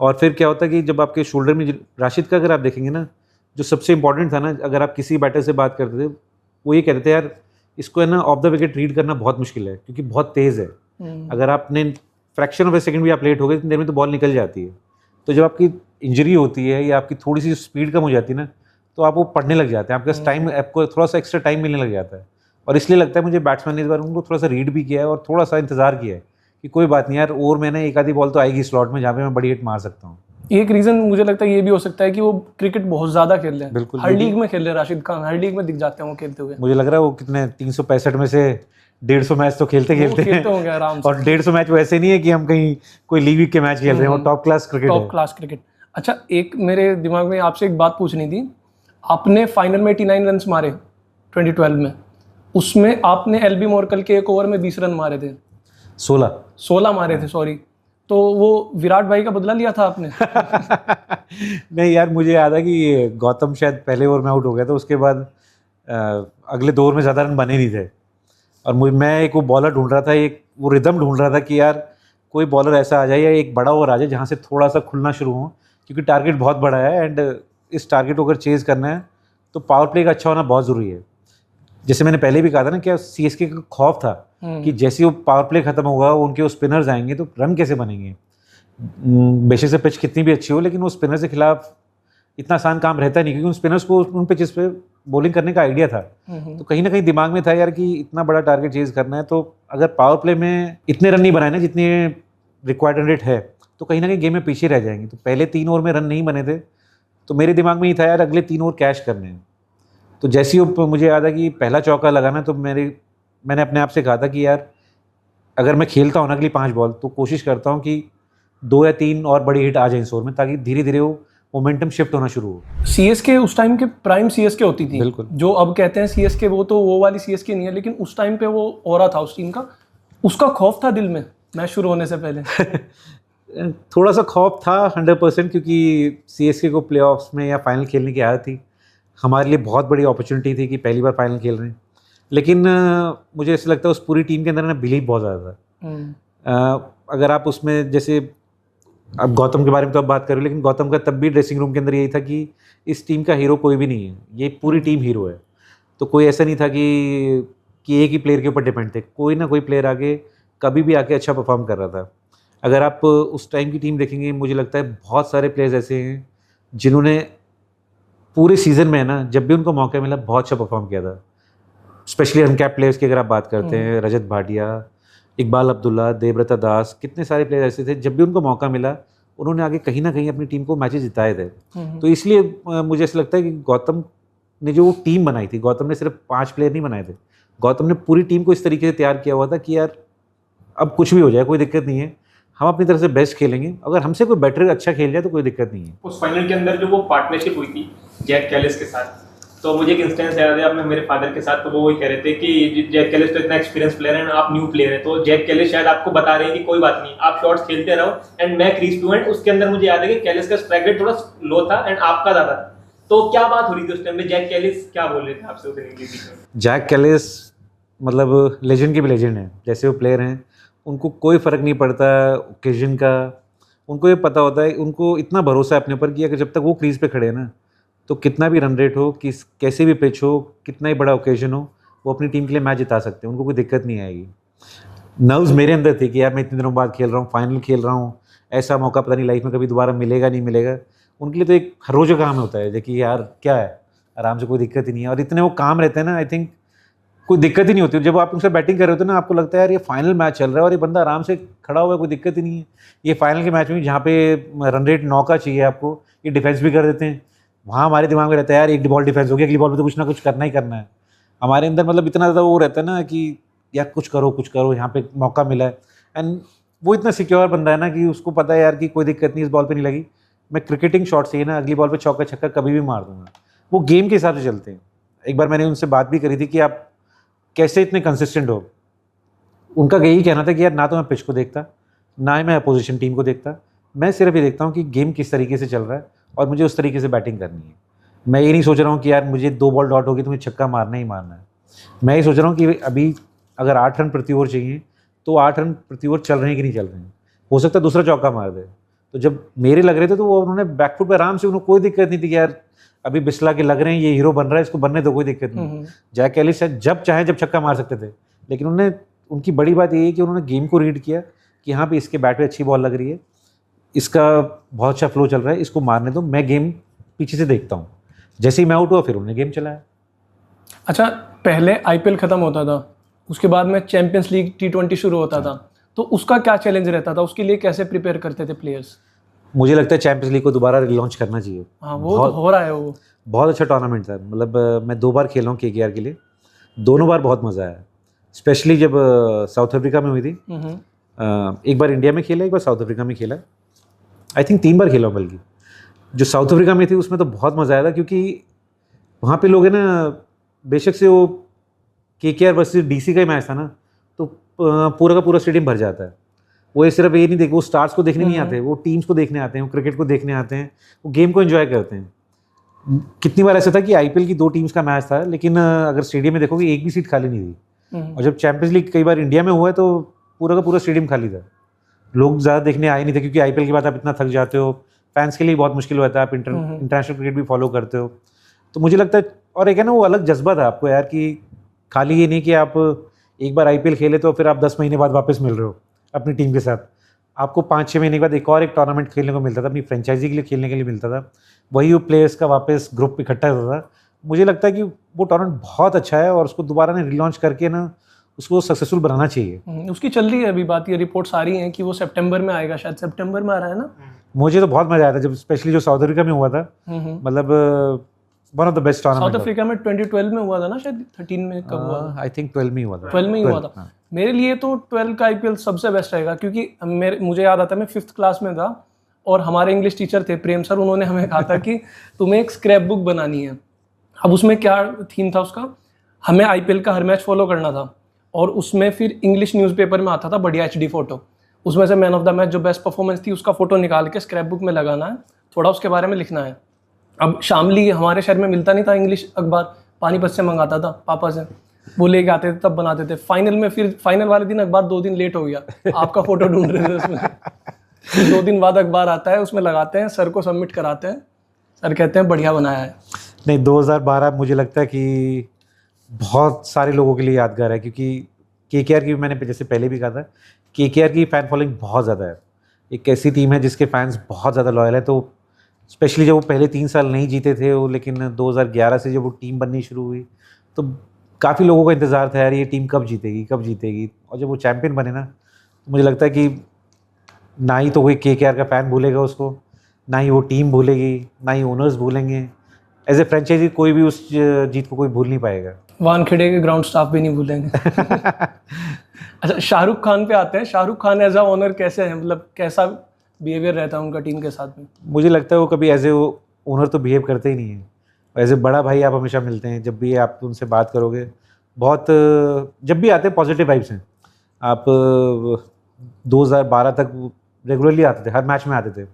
और फिर क्या होता है कि जब आपके शोल्डर में, राशिद का अगर आप देखेंगे ना, जो सबसे इंपॉर्टेंट था ना, अगर आप किसी बैटर से बात करते थे वो ये कहते थे यार इसको है ना ऑफ द विकेट रीड करना बहुत मुश्किल है क्योंकि बहुत तेज़ है। अगर आपने फ्रैक्शन ऑफ ए सेकंड भी आप लेट हो गए, इतनी देर में तो बॉल निकल जाती है। तो जब आपकी इंजरी होती है या आपकी थोड़ी सी स्पीड कम हो जाती है ना, तो आप वो पढ़ने लग जाते हैं, आपके पास टाइम, आपको थोड़ा सा एक्स्ट्रा टाइम मिलने लग जाता है। और इसलिए लगता है मुझे बैट्समैन ने इस बार उनको थोड़ा सा रीड भी किया है और थोड़ा सा इंतजार किया है कि कोई बात नहीं यार, ओवर में ना एक आधी बॉल तो आएगी स्लॉट में जहाँ पे मैं बड़ी हिट मार सकता हूँ। एक रीजन मुझे लगता है ये भी हो सकता है कि वो क्रिकेट बहुत ज्यादा खेल रहे हैं। बिल्कुल, हर लीग में खेल रहे हैं राशिद खान, हर लीग में दिख जाते हैं वो खेलते हुए। मुझे लग रहा है वो कितने 365 में से 150 मैच तो खेलते वो खेलते खेलते हैं। होंगे आराम से। और 150 मैच वैसे नहीं है कि हम कहीं कोई लीग के मैच खेल रहे हैं, वो टॉप क्लास क्रिकेट टॉप है। Class cricket. अच्छा, एक मेरे दिमाग में आपसे एक बात पूछनी थी। आपने फाइनल में 89 रन मारे 2012 में, उसमें आपने एलबी मोरकल के एक ओवर में 20 रन मारे थे। 16 मारे थे, सॉरी। तो वो विराट भाई का बदला लिया था आपने? नहीं यार, मुझे याद है कि गौतम शायद पहले ओवर में आउट हो गया था, उसके बाद अगले 2 ओवर में ज़्यादा रन बने नहीं थे। और मैं एक वो बॉलर ढूंढ रहा था, एक वो रिदम ढूंढ रहा था कि यार कोई बॉलर ऐसा आ जाए या एक बड़ा ओवर आ जाए जहाँ से थोड़ा सा खुलना शुरू हो, क्योंकि टारगेट बहुत बड़ा है एंड इस टारगेट को अगर चेज़ करना है तो पावर प्ले का अच्छा होना बहुत ज़रूरी है। जैसे मैंने पहले भी कहा था ना, क्या सीएसके का खौफ था कि जैसे वो पावर प्ले खत्म होगा, उनके वो स्पिनर्स आएंगे तो रन कैसे बनेंगे। बेशक से पिच कितनी भी अच्छी हो, लेकिन वो स्पिनर्स के खिलाफ इतना आसान काम रहता नहीं, क्योंकि उन स्पिनर्स को उन पिचेस पे बॉलिंग करने का आइडिया था। तो कहीं ना कहीं दिमाग में था यार कि इतना बड़ा टारगेट चेज करना है, तो अगर पावर प्ले में इतने रन नहीं बनाए ना जितने रिक्वायर्ड रन रेट है, तो कहीं ना कहीं गेम में पीछे रह जाएंगे। तो पहले 3 ओवर में रन नहीं बने थे, तो मेरे दिमाग में ये था यार अगले 3 ओवर कैश करने हैं। तो जैसे ही मुझे याद है कि पहला चौका लगाना, तो मैंने अपने आप से कहा था कि यार अगर मैं खेलता हूँ ना अगली 5 बॉल, तो कोशिश करता हूँ कि 2 या 3 और बड़ी हिट आ जाए इस ओवर में, ताकि धीरे धीरे वो मोमेंटम शिफ्ट होना शुरू हो। सीएसके उस टाइम के प्राइम सीएसके होती थी, बिल्कुल। जो अब कहते हैं सीएसके, वो तो वो वाली सीएसके नहीं है, लेकिन उस टाइम पे वो ऑरा था उस टीम का। उसका खौफ था दिल में मैच शुरू होने से पहले? थोड़ा सा खौफ था 100%, क्योंकि सीएसके को प्लेऑफ्स में या फाइनल खेलने की आदत थी। हमारे लिए बहुत बड़ी अपॉर्चुनिटी थी कि पहली बार फाइनल खेल रहे हैं, लेकिन मुझे ऐसा लगता है उस पूरी टीम के अंदर ना बिलीव बहुत ज़्यादा था। अगर आप उसमें जैसे अब गौतम के बारे में तो अब बात करें, लेकिन गौतम का तब भी ड्रेसिंग रूम के अंदर यही था कि इस टीम का हीरो कोई भी नहीं है, ये पूरी टीम हीरो है। तो कोई ऐसा नहीं था कि एक ही प्लेयर के ऊपर डिपेंड थे, कोई ना कोई प्लेयर आगे कभी भी आके अच्छा परफॉर्म कर रहा था। अगर आप उस टाइम की टीम देखेंगे, मुझे लगता है बहुत सारे प्लेयर्स ऐसे हैं जिन्होंने पूरे सीज़न में ना जब भी उनको मौका मिला बहुत अच्छा परफॉर्म किया था। स्पेशली अनकैप्ड प्लेयर्स की अगर आप बात करते हैं, रजत भाटिया, इकबाल अब्दुल्ला, देवव्रता दास, कितने सारे प्लेयर ऐसे थे जब भी उनको मौका मिला उन्होंने आगे कहीं ना कहीं अपनी टीम को मैचेस जिताए थे। तो इसलिए मुझे ऐसा लगता है कि गौतम ने जो टीम बनाई थी, गौतम ने सिर्फ 5 प्लेयर नहीं बनाए थे, गौतम ने पूरी टीम को इस तरीके से तैयार किया हुआ था कि यार अब कुछ भी हो जाए कोई दिक्कत नहीं है, हम अपनी तरफ से बेस्ट खेलेंगे, अगर हमसे कोई बेटर अच्छा खेल जाए तो कोई दिक्कत नहीं है। उस फाइनल के अंदर जो वो पार्टनरशिप हुई थी जैक कैलिस के साथ, तो मुझे एक इंस्टेंस याद है अपने मेरे फादर के साथ, तो वो वही कह रहे थे कि जैक कैलिस तो इतना एक्सपीरियंस प्लेयर है, आप न्यू प्लेयर है, तो जैक कैलिस शायद आपको बता रहे हैं कि कोई बात नहीं, आप शॉट्स खेलते रहो एंड मैं क्रीज टू एंड। उसके अंदर मुझे याद है कि कैलिस का स्ट्राइक रेट थोड़ा लो था एंड आपका ज़्यादा था। तो क्या बात हो रही थी उस टाइम में, जैक कैलिस क्या बोल रहे थे आपसे उस इनिंग के बीच में? जैक कैलिस मतलब लेजेंड के भी लेजेंड हैं, जैसे वो प्लेयर हैं उनको कोई फ़र्क नहीं पड़ता ओकेजन का, उनको ये पता होता है, उनको इतना भरोसा है अपने ऊपर कि अगर जब तक वो क्रीज पे खड़े हैं ना, तो कितना भी रन रेट हो, कैसे भी पिच हो, कितना ही बड़ा ओकेजन हो, वो अपनी टीम के लिए मैच जिता सकते हैं, उनको कोई दिक्कत नहीं आएगी। नर्व्स मेरे अंदर थी कि यार मैं इतने दिनों बाद खेल रहा हूँ, फाइनल खेल रहा हूँ, ऐसा मौका पता नहीं लाइफ में कभी दोबारा मिलेगा नहीं मिलेगा। उनके लिए तो एक हर रोज़ का काम होता है, देखिए यार क्या है, आराम से कोई दिक्कत ही नहीं है। और इतने वो काम रहते हैं ना, आई थिंक कोई दिक्कत ही नहीं होती। जब आप उनसे बैटिंग कर रहे होते हो ना, आपको लगता है यार ये फाइनल मैच चल रहा है और ये बंदा आराम से खड़ा हुआ है, कोई दिक्कत ही नहीं है। ये फाइनल के मैच में जहाँ पे रन रेट 9 का चाहिए आपको, ये डिफेंस भी कर देते हैं। वहाँ हमारे दिमाग में रहता है यार एक बॉल डिफेंस हो गया, अगली बॉल में तो कुछ ना कुछ करना ही करना है। हमारे अंदर मतलब इतना ज़्यादा वो रहता है ना कि यार कुछ करो, यहाँ पे मौका मिला है। एंड वो इतना सिक्योर बंदा है ना कि उसको पता है यार कि कोई दिक्कत नहीं, इस बॉल पे नहीं लगी, मैं क्रिकेटिंग शॉट से ही ना अगली बॉल पे चौका छक्का कभी भी मार दूंगा। वो गेम के हिसाब से चलते हैं। एक बार मैंने उनसे बात भी करी थी कि आप कैसे इतने कंसिस्टेंट हो। उनका यही कहना था कि यार ना तो मैं पिच को देखता, ना ही मैं अपोजिशन टीम को देखता, मैं सिर्फ ये देखता हूँ कि गेम किस तरीके से चल रहा है और मुझे उस तरीके से बैटिंग करनी है। मैं ये नहीं सोच रहा हूँ कि यार मुझे 2 बॉल डॉट होगी तो मुझे छक्का मारना ही मारना है। मैं ये सोच रहा हूँ कि अभी अगर 8 रन प्रति ओवर चाहिए तो 8 रन प्रति ओवर चल रहे हैं कि नहीं चल रहे हैं, हो सकता है दूसरा चौका मार दे। तो जब मेरे लग रहे थे तो वो उन्होंने बैकफुट पर आराम से, उन्होंने कोई दिक्कत नहीं थी कि यार अभी बिस्ला के लग रहे हैं, ये हीरो बन रहा है, इसको बनने दो, कोई दिक्कत नहीं। जैक कैलिस शायद जब चाहे जब छक्का मार सकते थे, लेकिन उनकी बड़ी बात ये है कि उन्होंने गेम को रीड किया कि यहाँ पे इसके बैट पे अच्छी बॉल लग रही है, इसका बहुत अच्छा फ्लो चल रहा है, इसको मारने दो, मैं गेम पीछे से देखता हूँ। जैसे ही मैं आउट हुआ फिर उन्होंने गेम चलाया। अच्छा, पहले आईपीएल खत्म होता था, उसके बाद में चैंपियंस लीग T20 शुरू होता था, तो उसका क्या चैलेंज रहता था, उसके लिए कैसे प्रिपेयर करते थे प्लेयर्स? मुझे लगता है चैंपियंस लीग को दोबारा रिलॉन्च करना चाहिए। हाँ वो तो हो रहा है वो। बहुत अच्छा टूर्नामेंट था, मतलब मैं 2 बार खेला हूँ KKR के लिए, दोनों बार बहुत मज़ा आया। स्पेशली जब साउथ अफ्रीका में हुई थी, एक बार इंडिया में खेला, एक बार साउथ अफ्रीका में खेला, आई थिंक 3 बार खेला हूँ बल्कि। जो साउथ अफ्रीका में थी उसमें तो बहुत मज़ा आया था, क्योंकि वहाँ पे लोग है ना, बेशक से वो KKR वर्सेस DC का ही मैच था ना, तो पूरा का पूरा स्टेडियम भर जाता है। वो सिर्फ ये नहीं देख, वो स्टार्स को देखने नहीं आते, वो टीम्स को देखने आते हैं, वो क्रिकेट को देखने आते हैं, वो गेम को एंजॉय करते हैं। कितनी बार ऐसा था कि IPL की 2 टीम्स का मैच था, लेकिन अगर स्टेडियम में देखोगे एक भी सीट खाली नहीं थी। और जब चैंपियंस लीग कई बार इंडिया में हुआ है तो पूरा का पूरा स्टेडियम खाली था, लोग ज़्यादा देखने आए नहीं थे, क्योंकि IPL के बाद आप इतना थक जाते हो, फैंस के लिए बहुत मुश्किल होता है, आप इंटरनेशनल क्रिकेट भी फॉलो करते हो। तो मुझे लगता है, और एक है ना वो अलग जज्बा था आपको यार, कि खाली ये नहीं कि आप एक बार IPL खेले तो फिर आप 10 महीने बाद वापस मिल रहे हो अपनी टीम के साथ। आपको 5-6 महीने के बाद एक और एक टूर्नामेंट खेलने को मिलता था, अपनी फ्रेंचाइजी के लिए खेलने के लिए मिलता था, वही वो प्लेयर्स का वापस ग्रुप इकट्ठा होता था। मुझे लगता है कि वो टूर्नामेंट बहुत अच्छा है और उसको दोबारा ने रिलॉन्च करके ना उसको सक्सेसफुल बनाना चाहिए। उसकी चल रही है अभी बात, ये रिपोर्ट्स आ रही हैं कि वो सितंबर में आएगा, शायद सितंबर में आ रहा है ना। मुझे तो बहुत मजा आया था जब स्पेशली जो साउथ अफ्रीका में हुआ था, मतलब one of the best tournament. South Africa में 2012 में हुआ था ना, शायद 13 में कब हुआ था? आई थिंक 12 में ही हुआ था। 12 में ही हुआ था। मेरे लिए तो 12 का IPL सबसे बेस्ट रहेगा, क्योंकि मुझे याद आता है मैं 5th क्लास में था और हमारे इंग्लिश टीचर थे प्रेम सर, उन्होंने हमें कहा था कि तुम्हें एक स्क्रैप बुक बनानी है। अब उसमें क्या थीम था उसका, हमें IPL का हर मैच फॉलो करना था और उसमें फिर इंग्लिश न्यूज़पेपर में आता था बढ़िया HD फोटो, उसमें से मैन ऑफ द मैच जो बेस्ट परफॉर्मेंस थी उसका फोटो निकाल के स्क्रैप बुक में लगाना है, थोड़ा उसके बारे में लिखना है। अब शामली हमारे शहर में मिलता नहीं था इंग्लिश अखबार, पानीपत से मंगाता था पापा से, वो लेके आते थे तब बनाते थे। फाइनल में फिर फाइनल वाले दिन अखबार 2 दिन लेट हो गया, आपका फोटो ढूंढ रहे थे उसमें। 2 दिन बाद अखबार आता है, उसमें लगाते हैं, सर को सबमिट कराते हैं, सर कहते हैं बढ़िया बनाया है। नहीं, 2012 मुझे लगता है कि बहुत सारे लोगों के लिए यादगार है, क्योंकि KKR की मैंने जैसे पहले भी कहा था, KKR की फ़ैन फॉलोइंग बहुत ज़्यादा है। एक ऐसी टीम है जिसके फैंस बहुत ज़्यादा लॉयल है। तो स्पेशली जब वो पहले 3 साल नहीं जीते थे वो, लेकिन 2011 से जब वो टीम बननी शुरू हुई तो काफ़ी लोगों का इंतज़ार था यार ये टीम कब जीतेगी कब जीतेगी। और जब वो चैम्पियन बने ना, तो मुझे लगता है कि ना ही तो कोई KKR का फ़ैन भूलेगा उसको, ना ही वो टीम भूलेगी, ना ही ओनर्स भूलेंगे। एज ए फ्रेंचाइजी कोई भी उस जीत को कोई भूल नहीं पाएगा। वानखेड़े के ग्राउंड स्टाफ भी नहीं भूलेंगे। अच्छा, शाहरुख खान पे आते हैं। Shahrukh Khan as a owner कैसे हैं, मतलब कैसा बिहेवियर रहता है उनका टीम के साथ में? मुझे लगता है वो कभी एज ए ओनर तो बिहेव करते ही नहीं है, एज ए बड़ा भाई आप हमेशा मिलते हैं। जब भी आप उनसे बात करोगे, बहुत जब भी आते हैं पॉजिटिव वाइब्स हैं। आप 2012 तक रेगुलरली आते थे, हर मैच में आते थे,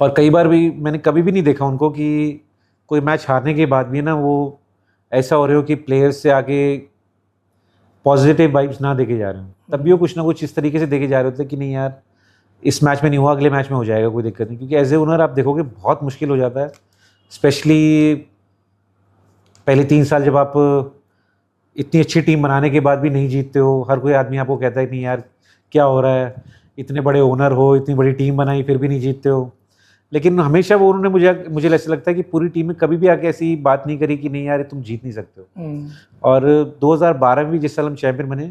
और कई बार भी मैंने कभी भी नहीं देखा उनको कि कोई मैच हारने के बाद भी ना वो ऐसा हो रहे हो कि प्लेयर्स से आगे पॉजिटिव वाइब्स ना देखे जा रहे हो। तब भी वो कुछ ना कुछ इस तरीके से देखे जा रहे होते कि नहीं यार इस मैच में नहीं हुआ, अगले मैच में हो जाएगा, कोई दिक्कत नहीं। क्योंकि एज ए ओनर आप देखोगे बहुत मुश्किल हो जाता है, स्पेशली पहले 3 साल जब आप इतनी अच्छी टीम बनाने के बाद भी नहीं जीतते हो। हर कोई आदमी आपको कहता है नहीं यार क्या हो रहा है, इतने बड़े ओनर हो, इतनी बड़ी टीम बनाई फिर भी नहीं जीतते हो। लेकिन हमेशा वो उन्होंने मुझे ऐसा लगता है कि पूरी टीम में कभी भी आके ऐसी बात नहीं करी कि नहीं यार तुम जीत नहीं सकते हो। और 2012 में भी जिस साल हम चैंपियन बने,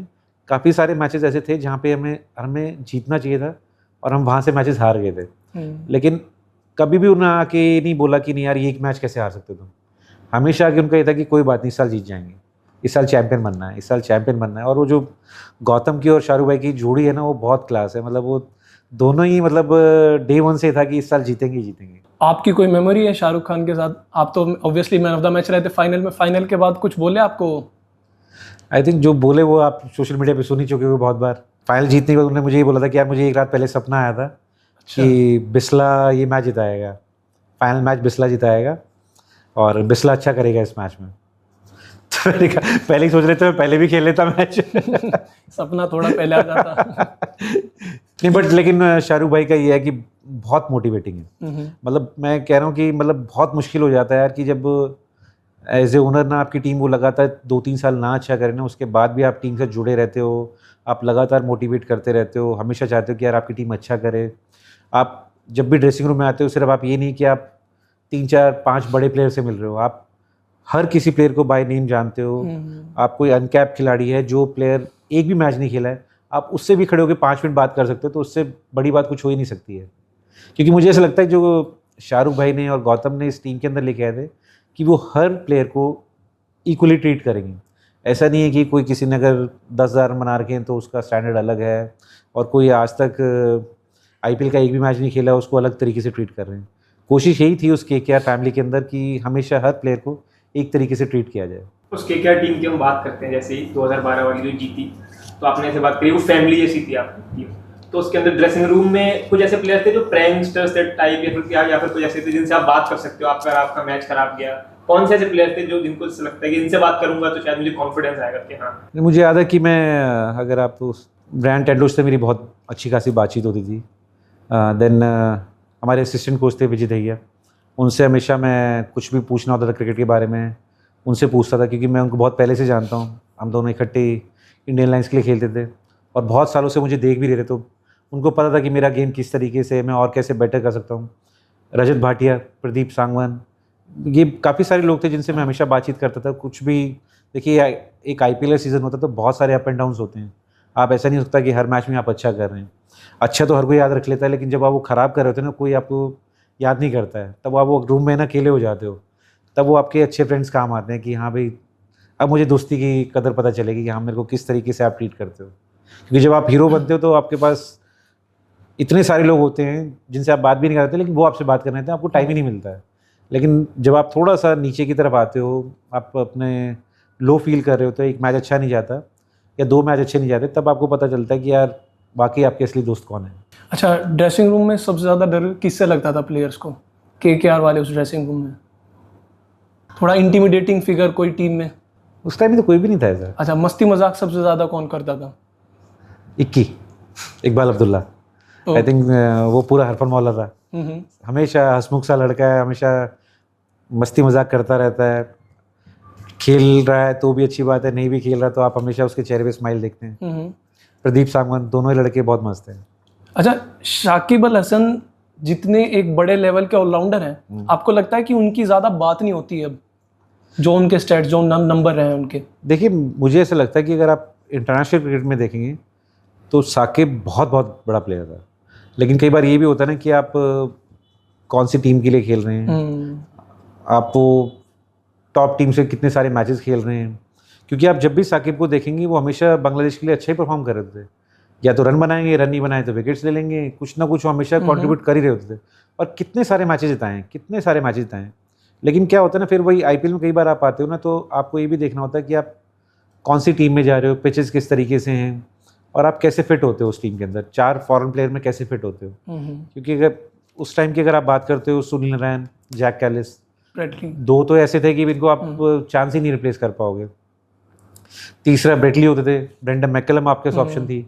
काफ़ी सारे मैचेस ऐसे थे जहाँ पे हमें जीतना चाहिए था और हम वहाँ से मैचेस हार गए थे। लेकिन कभी भी उन्होंने आके नहीं बोला कि नहीं यार ये एक मैच कैसे हार सकते तुम। हमेशा आके उनका ये था कि कोई बात नहीं, इस साल जीत जाएंगे, इस साल चैंपियन बनना है, इस साल चैंपियन बनना है। और वो जो गौतम की और शाहरुख भाई की जोड़ी है ना, वो बहुत क्लास है। मतलब वो दोनों ही मतलब डे 1 से था कि इस साल जीतेंगे ही जीतेंगे। आपकी कोई मेमोरी है शाहरुख खान के साथ? आप तो obviously man of the match रहे थे फाइनल में, फाइनल के बाद कुछ बोले आपको? आई थिंक जो बोले वो आप सोशल मीडिया पे सुन ही चुके हो बहुत बार। फाइनल जीतने के बाद उन्होंने मुझे ये बोला था कि यार मुझे एक रात पहले सपना आया था कि बिस्ला ये मैच जिताएगा, फाइनल मैच बिस्ला जिताएगा और बिस्ला अच्छा करेगा इस मैच में। तो मैंने कहा पहले ही सोच रहे थे मैं पहले भी खेल लेता मैच। सपना थोड़ा पहले आ जाता। नहीं बट लेकिन शाहरुख भाई का ये है कि बहुत मोटिवेटिंग है। मतलब मैं कह रहा हूँ कि मतलब बहुत मुश्किल हो जाता है यार कि जब एज ए ओनर ना आपकी टीम वो लगातार 2-3 साल ना अच्छा करे ना, उसके बाद भी आप टीम से जुड़े रहते हो, आप लगातार मोटिवेट करते रहते हो, हमेशा चाहते हो कि यार आपकी टीम अच्छा करे। आप जब भी ड्रेसिंग रूम में आते हो सिर्फ आप ये नहीं कि आप 3-4-5 बड़े प्लेयर से मिल रहे हो, आप हर किसी प्लेयर को बाय नेम जानते हो। आप कोई अनकैप खिलाड़ी है जो प्लेयर एक भी मैच नहीं खेला है, आप उससे भी खड़े होकर 5 मिनट बात कर सकते हो, तो उससे बड़ी बात कुछ हो ही नहीं सकती है। क्योंकि मुझे ऐसा लगता है जो शाहरुख भाई ने और गौतम ने इस टीम के अंदर लेके आए थे कि वो हर प्लेयर को इक्वली ट्रीट करेंगे। ऐसा नहीं है कि कोई किसी ने अगर 10,000 रन बना रखे हैं तो उसका स्टैंडर्ड अलग है, और कोई आज तक आईपीएल का एक भी मैच नहीं खेला उसको अलग तरीके से ट्रीट कर रहे हैं। कोशिश यही थी उस केकेआर फैमिली के अंदर कि हमेशा हर प्लेयर को एक तरीके से ट्रीट किया जाए। उस केकेआर टीम की हम बात करते हैं, जैसे ही 2012 वाली जो जीती, तो आपने ऐसे बात करी वो फैमिली जैसी थी आपकी टीम, तो उसके अंदर ड्रेसिंग रूम में कुछ ऐसे प्लेयर थे जो प्रैंकस्टर्स थे टाइप, या फिर कुछ ऐसे थे जिनसे आप बात कर सकते हो आपका मैच खराब गया? कौन से ऐसे प्लेयर थे जो जिनको लगता है कि इनसे बात करूंगा तो शायद मुझे कॉन्फिडेंस आएगा कि हाँ? मुझे याद है कि मैं, अगर आप ब्रायन टेंडुलकर से मेरी बहुत अच्छी खासी बातचीत होती थी। देन हमारे असिस्टेंट कोच थे विजय दहिया, उनसे हमेशा मैं कुछ भी पूछना होता था क्रिकेट के बारे में उनसे पूछता था, क्योंकि मैं उनको बहुत पहले से जानता हूँ। हम दोनों इकट्ठे इंडियन लाइन्स के लिए खेलते थे और बहुत सालों से मुझे देख भी रहे थे, तो उनको पता था कि मेरा गेम किस तरीके से मैं और कैसे बेटर कर सकता हूँ। रजत भाटिया, प्रदीप सांगवान, ये काफ़ी सारे लोग थे जिनसे मैं हमेशा बातचीत करता था। कुछ भी देखिए, एक आईपीएल सीज़न होता है तो बहुत सारे अप एंड डाउन्स होते हैं। आप ऐसा नहीं हो सकता कि हर मैच में आप अच्छा कर रहे हैं। अच्छा तो हर कोई याद रख लेता है, लेकिन जब आप वो ख़राब कर रहे होते हैं ना, कोई आपको याद नहीं करता है। तब आप वो रूम में ना अकेले हो जाते हो, तब वो आपके अच्छे फ्रेंड्स काम आते हैं कि हाँ भाई, अब मुझे दोस्ती की कदर पता चलेगी कि हाँ मेरे को किस तरीके से आप ट्रीट करते हो। क्योंकि जब आप हीरो बनते हो तो आपके पास इतने सारे लोग होते हैं जिनसे आप बात भी नहीं करते, लेकिन वो आपसे बात करने देते हैं, आपको टाइम ही नहीं मिलता है। लेकिन जब आप थोड़ा सा नीचे की तरफ आते हो, आप अपने लो फील कर रहे हो, तो एक मैच अच्छा नहीं जाता या 2 मैच अच्छे नहीं जाते, तब आपको पता चलता है कि यार बाकी आपके असली दोस्त कौन है। अच्छा, ड्रेसिंग रूम में सबसे ज़्यादा डर किससे लगता था प्लेयर्स को? केकेआर वाले उस ड्रेसिंग रूम में थोड़ा इंटिमिडेटिंग फिगर कोई टीम में? उस टाइम में तो कोई भी नहीं था ऐसा। अच्छा, मस्ती मजाक सबसे ज़्यादा कौन करता था? इकबाल अब्दुल्ला, आई थिंक वो पूरा हरफन मौला था। हमेशा हंसमुख सा लड़का है, हमेशा मस्ती मजाक करता रहता है। खेल रहा है तो भी अच्छी बात है, नहीं भी खेल रहा तो आप हमेशा उसके चेहरे पे स्माइल देखते हैं। प्रदीप सांगवान, दोनों ही लड़के बहुत मस्त हैं। अच्छा, शाकिब अल हसन जितने एक बड़े लेवल के ऑलराउंडर हैं, आपको लगता है कि उनकी ज़्यादा बात नहीं होती है अब, जो उनके स्टैट्स, जो नंबर रहे हैं उनके? देखिए, मुझे ऐसा लगता है कि अगर आप इंटरनेशनल क्रिकेट में देखेंगे तो साकिब बहुत बहुत बड़ा प्लेयर था, लेकिन कई बार ये भी होता है ना कि आप कौन सी टीम के लिए खेल रहे हैं, आप वो टॉप टीम से कितने सारे मैचेस खेल रहे हैं। क्योंकि आप जब भी साकिब को देखेंगे वो हमेशा बांग्लादेश के लिए अच्छा ही परफॉर्म कर रहे थे। या तो रन बनाएंगे, रन नहीं बनाए तो विकेट्स ले लेंगे, कुछ ना कुछ वो हमेशा कंट्रीब्यूट कर ही रहे होते थे। और कितने सारे मैचेस जिताए हैं, कितने सारे मैचेस जिताए हैं। लेकिन क्या होता है ना, फिर वही आईपीएल में कई बार आप आते हो ना, तो आपको ये भी देखना होता है कि आप कौन सी टीम में जा रहे हो, पिचेस किस तरीके से हैं, और आप कैसे फिट होते हो उस टीम के अंदर। 4 फॉरेन प्लेयर में कैसे फिट होते हो। क्योंकि अगर उस टाइम की अगर आप बात करते हो, सुनील नारायण, जैक कैलिस, 2 तो ऐसे थे कि इनको आप चांस ही नहीं रिप्लेस कर पाओगे। तीसरा ब्रेटली होते थे, ब्रेंडन मैकलम आपके पास ऑप्शन थी,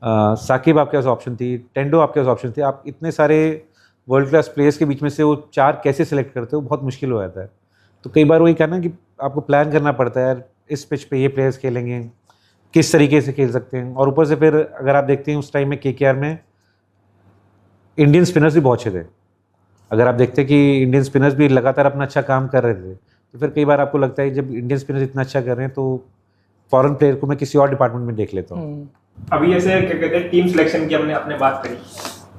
साकिब आपके पास ऑप्शन थी, टेंडो आपके पास ऑप्शन थे। आप इतने सारे वर्ल्ड क्लास प्लेयर्स के बीच में से वो 4 कैसे सेलेक्ट करते हो, बहुत मुश्किल हो जाता है। तो कई बार वही कहना कि आपको प्लान करना पड़ता है, यार इस पिच पे ये प्लेयर्स खेलेंगे, किस तरीके से खेल सकते हैं। और ऊपर से फिर अगर आप देखते हैं उस टाइम में केकेआर में इंडियन स्पिनर्स भी बहुत अच्छे थे। अगर आप देखते हैं कि इंडियन स्पिनर्स भी लगातार अपना अच्छा काम कर रहे थे, तो फिर कई बार आपको लगता है जब इंडियन स्पिनर्स इतना अच्छा कर रहे हैं तो फॉरेन प्लेयर को मैं किसी और डिपार्टमेंट में देख लेता हूँ। अभी ऐसे क्या कहते हैं, टीम सिलेक्शन की आपने बात करी,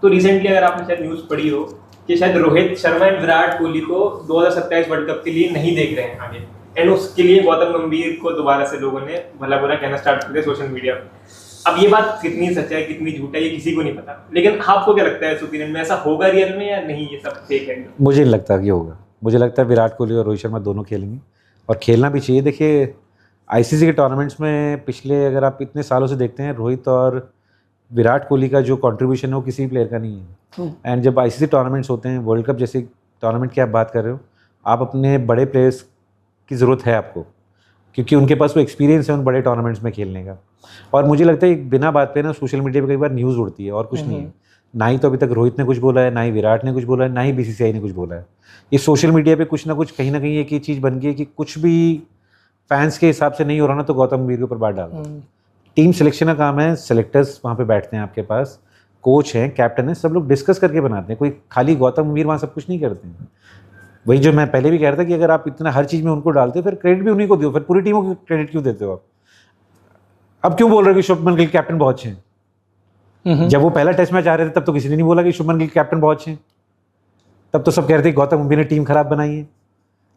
तो रिसेंटली अगर आपने शायद न्यूज़ पढ़ी हो कि शायद रोहित शर्मा एंड विराट कोहली को 2027 वर्ल्ड कप के लिए नहीं देख रहे हैं आगे, एंड उसके लिए गौतम गंभीर को दोबारा से लोगों ने भला बुरा कहना स्टार्ट कर दिया सोशल मीडिया पर। अब ये बात कितनी सच है कितनी झूठ है ये किसी को नहीं पता, लेकिन आपको क्या लगता है इस ओपिनियन में, ऐसा होगा रियल में या नहीं, ये सब फेक है? मुझे नहीं लगता कि होगा। मुझे लगता है विराट कोहली और रोहित शर्मा दोनों खेलेंगे, और खेलना भी चाहिए। देखिए, आईसीसी के टूर्नामेंट्स में पिछले अगर आप इतने सालों से देखते हैं, रोहित और विराट कोहली का जो कंट्रीब्यूशन है वो किसी भी प्लेयर का नहीं है। एंड जब आईसीसी टूर्नामेंट्स होते हैं, वर्ल्ड कप जैसे टूर्नामेंट की आप बात कर रहे हो, आप अपने बड़े प्लेयर्स की ज़रूरत है आपको, क्योंकि उनके पास वो एक्सपीरियंस है उन बड़े टूर्नामेंट्स में खेलने का। और मुझे लगता है बिना बात पे ना सोशल मीडिया पे कई बार न्यूज़ उड़ती है और कुछ नहीं है। ना ही तो अभी तक रोहित ने कुछ बोला है, ना ही विराट ने कुछ बोला है, ना ही बीसीसीआई ने कुछ बोला है। ये सोशल मीडिया पे कुछ ना कुछ कहीं ना कहीं एक ये चीज़ बन गई है कि कुछ भी फैंस के हिसाब से नहीं हो रहा ना, तो गौतम गंभीर के ऊपर बात डाल रहा है। टीम सिलेक्शन का काम है, सेलेक्टर्स वहाँ पे बैठते हैं, आपके पास कोच हैं, कैप्टन है, सब लोग डिस्कस करके बनाते हैं। कोई खाली गौतम गंभीर वहाँ सब कुछ नहीं करते हैं। वही जो मैं पहले भी कह रहा था कि अगर आप इतना हर चीज़ में उनको डालते हो, फिर क्रेडिट भी उन्हीं को दो, फिर पूरी टीमों को क्रेडिट क्यों देते हो आप? अब क्यों बोल रहे हो कि शुभमन गिल कैप्टन बहुत अच्छे हैं? जब वो पहला टेस्ट मैच आ रहे थे तब तो किसी ने नहीं बोला कि शुभमन गिल कैप्टन बहुत अच्छे हैं, तब तो सब कह रहे थे गौतम गंभीर ने टीम खराब बनाई है।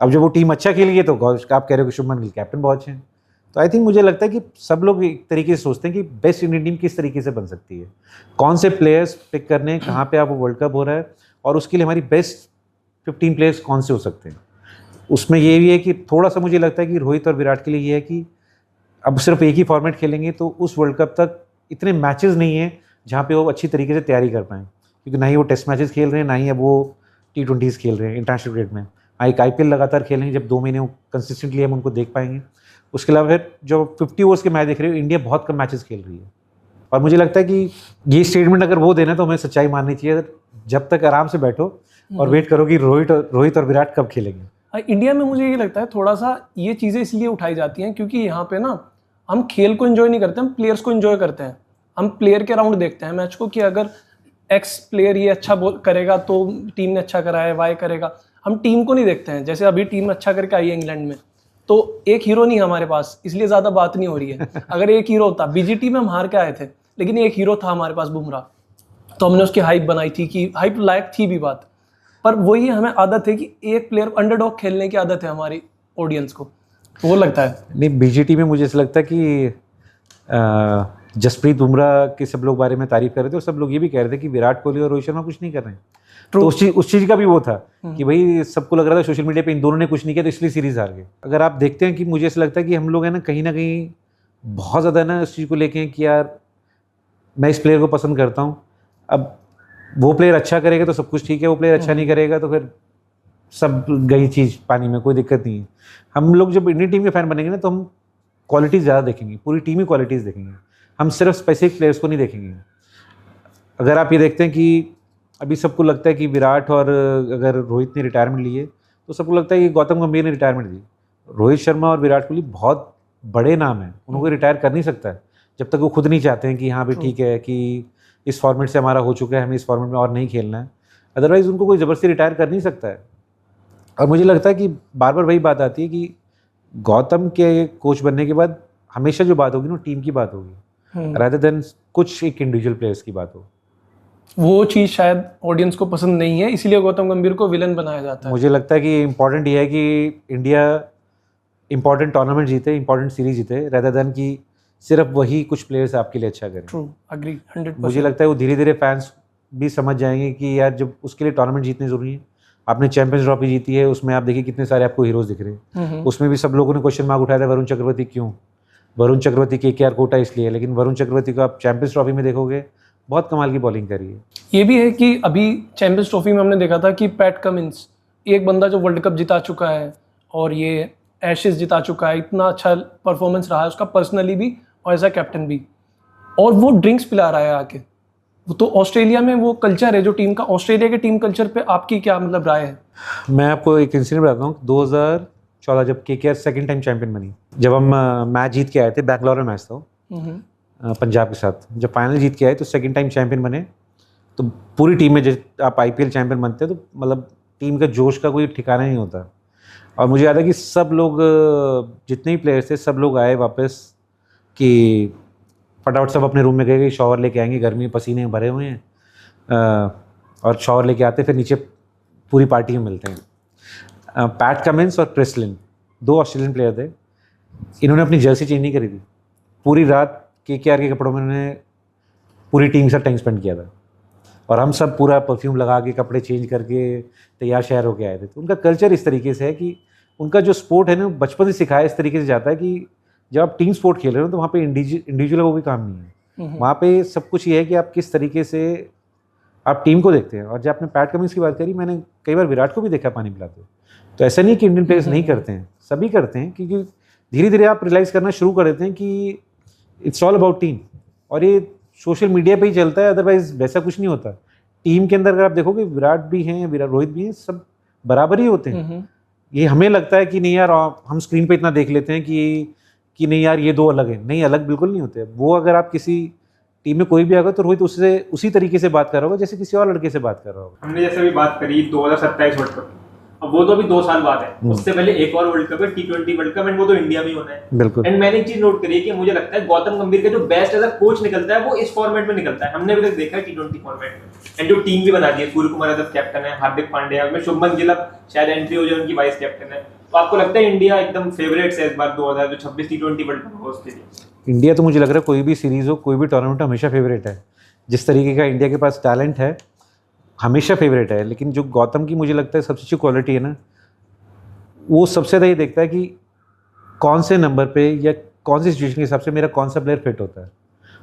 अब जब वो टीम अच्छा खेल गई है तो आप कह रहे हो कि शुभमन गिल कैप्टन बहुत अच्छे हैं। तो आई थिंक मुझे लगता है कि सब लोग एक तरीके से सोचते हैं कि बेस्ट इंडियन टीम किस तरीके से बन सकती है, कौन से प्लेयर्स पिक करने हैं, कहाँ पे आप वर्ल्ड कप हो रहा है और उसके लिए हमारी बेस्ट 15 प्लेयर्स कौन से हो सकते हैं। उसमें ये भी है कि थोड़ा सा मुझे लगता है कि रोहित और विराट के लिए ये है कि अब सिर्फ एक ही फॉर्मेट खेलेंगे तो उस वर्ल्ड कप तक इतने मैचेस नहीं हैं जहाँ पे वो अच्छी तरीके से तैयारी कर पाएँ, क्योंकि ना ही वो टेस्ट मैचेस खेल रहे हैं, ना ही अब वो T20s खेल रहे हैं इंटरनेशनल क्रिकेट में। एक IPL लगातार खेलेंगे, जब 2 महीने कंसिस्टेंटली हम उनको देख पाएंगे। उसके अलावा फिर जो 50 ओवर्स के मैच देख रहे हो, इंडिया बहुत कम मैचेस खेल रही है और मुझे लगता है कि ये स्टेटमेंट अगर वो देना तो हमें सच्चाई माननी चाहिए। जब तक आराम से बैठो और वेट करो कि रोहित और विराट कब खेलेंगे। इंडिया में मुझे ये लगता है थोड़ा सा ये चीज़ें इसलिए उठाई जाती हैं क्योंकि यहाँ पे ना हम खेल को एंजॉय नहीं करते, हम प्लेयर्स को एंजॉय करते हैं। हम प्लेयर के राउंड देखते हैं मैच को कि अगर एक्स प्लेयर ये अच्छा करेगा तो टीम ने अच्छा करा है, वाई करेगा। हम टीम को नहीं देखते हैं। जैसे अभी टीम अच्छा करके आई है इंग्लैंड में, तो एक हीरो नहीं है हमारे पास, इसलिए ज़्यादा बात नहीं हो रही है। अगर एक हीरो होता, BGT में हम हार के आए थे लेकिन एक हीरो था हमारे पास बुमराह, तो हमने उसकी हाइप बनाई थी कि हाइप लायक थी भी बात। पर वही हमें आदत है कि एक प्लेयर अंडरडॉग खेलने की आदत है हमारी ऑडियंस को, तो वो लगता है। नहीं, BGT में मुझे ऐसा लगता है कि जसप्रीत बुमराह के सब लोग बारे में तारीफ कर रहे थे और सब लोग ये भी कह रहे थे कि विराट कोहली और रोहित शर्मा कुछ नहीं कर रहे हैं। तो उस चीज़ का भी वो था कि भाई सबको लग रहा था सोशल मीडिया पे इन दोनों ने कुछ नहीं किया तो इसलिए सीरीज हार गए। अगर आप देखते हैं कि मुझे ऐसा लगता है कि हम लोग है ना कहीं बहुत ज़्यादा ना इस चीज़ को लेके हैं कि यार मैं इस प्लेयर को पसंद करता हूँ, अब वो प्लेयर अच्छा करेगा तो सब कुछ ठीक है, वो प्लेयर अच्छा नहीं करेगा तो फिर सब गई चीज़ पानी में, कोई दिक्कत नहीं है। हम लोग जब इंडियन टीम के फैन बनेंगे ना तो हम क्वालिटीज़ ज़्यादा देखेंगे, पूरी टीम ही क्वालिटीज़ देखेंगे, हम सिर्फ स्पेसिफिक प्लेयर्स को नहीं देखेंगे। अगर आप ये देखते हैं कि अभी सबको लगता है कि विराट और अगर रोहित ने रिटायरमेंट ली है तो सबको लगता है कि गौतम गंभीर ने रिटायरमेंट दी। रोहित शर्मा और विराट कोहली बहुत बड़े नाम हैं, उनको रिटायर कर नहीं सकता है जब तक वो खुद नहीं चाहते हैं कि हाँ भाई ठीक है कि इस फॉर्मेट से हमारा हो चुका है, हमें इस फॉर्मेट में और नहीं खेलना है। अदरवाइज़ उनको कोई ज़बरदस्ती रिटायर कर नहीं सकता है। और मुझे लगता है कि बार बार वही बात आती है कि गौतम के कोच बनने के बाद हमेशा जो बात होगी ना टीम की बात होगी, रादर देन कुछ एक इंडिविजुअल प्लेयर्स की बात हो। वो चीज़ शायद ऑडियंस को पसंद नहीं है, इसलिए गौतम गंभीर को विलन बनाया जाता है। मुझे लगता है कि इम्पॉर्टेंट ये है कि इंडिया इम्पॉर्टेंट टूर्नामेंट जीते, इम्पॉर्टेंट सीरीज जीते, रादर देन कि सिर्फ वही कुछ प्लेयर्स आपके लिए अच्छा करें। True, agree 100%। मुझे लगता है वो धीरे धीरे फैंस भी समझ जाएंगे कि यार जब उसके लिए टूर्नामेंट जीतनी जरूरी है। आपने चैंपियंस ट्रॉफी जीती है, उसमें आप देखिए कितने सारे आपको हीरोज दिख रहे हैं। उसमें भी सब लोगों ने क्वेश्चन मार्क उठाया था वरुण चक्रवर्ती क्यों, वरुण चक्रवर्ती KKR कोटा इसलिए, लेकिन वरुण चक्रवर्ती को आप चैंपियंस ट्रॉफी में देखोगे बहुत कमाल की बॉलिंग करी है। ये भी है कि अभी चैंपियंस ट्रॉफी में हमने देखा था कि पैट कमिंस एक बंदा जो वर्ल्ड कप जिता चुका है और ये एशेज जिता चुका है, इतना अच्छा परफॉर्मेंस रहा है उसका पर्सनली भी और एज अ कैप्टन भी, और वो ड्रिंक्स पिला रहा है आके। तो ऑस्ट्रेलिया में वो कल्चर है जो टीम का, ऑस्ट्रेलिया के टीम कल्चर पे आपकी क्या मतलब राय है? मैं आपको एक इंसिडेंट बताता हूँ। 2014 जब KKR सेकंड टाइम चैंपियन बनी, जब हम मैच जीत के आए थे, बैंगलोर में मैच था पंजाब के साथ, जब फाइनल जीत के आए तो सेकंड टाइम चैंपियन बने, तो पूरी टीम में जब आप IPL चैंपियन बनते हैं तो मतलब टीम का जोश का कोई ठिकाना नहीं होता। और मुझे याद है कि सब लोग जितने भी प्लेयर्स थे सब लोग आए वापस कि फटाफट सब अपने रूम में गए, शॉवर लेके आएंगे, गर्मी पसीने भरे हुए हैं, और शॉवर लेके आते फिर नीचे पूरी पार्टी में मिलते हैं। पैट कमिंस और क्रिस लिन 2 ऑस्ट्रेलियन प्लेयर थे, इन्होंने अपनी जर्सी चेंज नहीं करी थी, पूरी रात KKR के कपड़ों में उन्होंने पूरी टीम के साथ टाइम स्पेंड किया था, और हम सब पूरा परफ्यूम लगा के कपड़े चेंज करके तैयार शहर होके आए थे। तो उनका कल्चर इस तरीके से है कि उनका जो स्पोर्ट है ना बचपन से सिखाया इस तरीके से जाता है कि जब आप टीम स्पोर्ट खेल रहे हो तो वहाँ पे इंडिविजुअल का कोई काम नहीं है, वहाँ पे सब कुछ ये है कि आप किस तरीके से आप टीम को देखते हैं। और जब आपने पैट कमिंस की बात करी, मैंने कई बार विराट को भी देखा पानी पिलाते हुए, तो ऐसा नहीं कि इंडियन प्लेयर्स नहीं करते हैं, सभी करते हैं, क्योंकि धीरे धीरे आप रियलाइज़ करना शुरू कर देते हैं कि इट्स ऑल अबाउट टीम। और ये सोशल मीडिया पे ही चलता है, अदरवाइज वैसा कुछ नहीं होता। टीम के अंदर अगर आप देखोगे विराट भी हैं, रोहित भी हैं, सब बराबर ही होते हैं। ये हमें लगता है कि नहीं यार, हम स्क्रीन पे इतना देख लेते हैं कि नहीं यार ये 2 अलग हैं, नहीं, अलग बिल्कुल नहीं होते। वो अगर आप किसी टीम में कोई भी आएगा तो रोहित उससे उसी तरीके से बात कर रहा होगा जैसे किसी और लड़के से बात कर रहा होगा। हमने जैसे भी बात करी 2027 वर्ल्ड कप, अब वो तो अभी 2 साल बाद है, उससे पहले एक और वर्ल्ड कप है, T20 वर्ल्ड कप, एंड वो तो इंडिया में ही होना है। बिल्कुल। एंड मैंने एक चीज नोट करी है कि मुझे लगता है गौतम गंभीर का जो बेस्ट एज अ कोच निकलता है वो इस फॉर्मेट में निकलता है। हमने अभी तक देखा है T20 फॉर्मेट में, एंड जो टीम भी बना दी है, सूर्य कुमार यादव कैप्टन है, हार्दिक पांड्या में, शुभमन गिल अब शायद एंट्री हो जाए उनकी वाइस कैप्टन है। तो आपको लगता है इंडिया एकदम फेवरेट्स है इस बार 2026 T20 वर्ल्ड कप हो उसके लिए? इंडिया तो मुझे लग रहा है कोई भी सीरीज हो, कोई भी टूर्नामेंट हमेशा फेवरेट है। जिस तरीके का इंडिया के पास टैलेंट है हमेशा फेवरेट है। लेकिन जो गौतम की मुझे लगता है सबसे अच्छी क्वालिटी है ना, वो सबसे ज़्यादा ये देखता है कि कौन से नंबर पे या कौन सी सिचुएशन के हिसाब से मेरा कौन सा प्लेयर फिट होता है,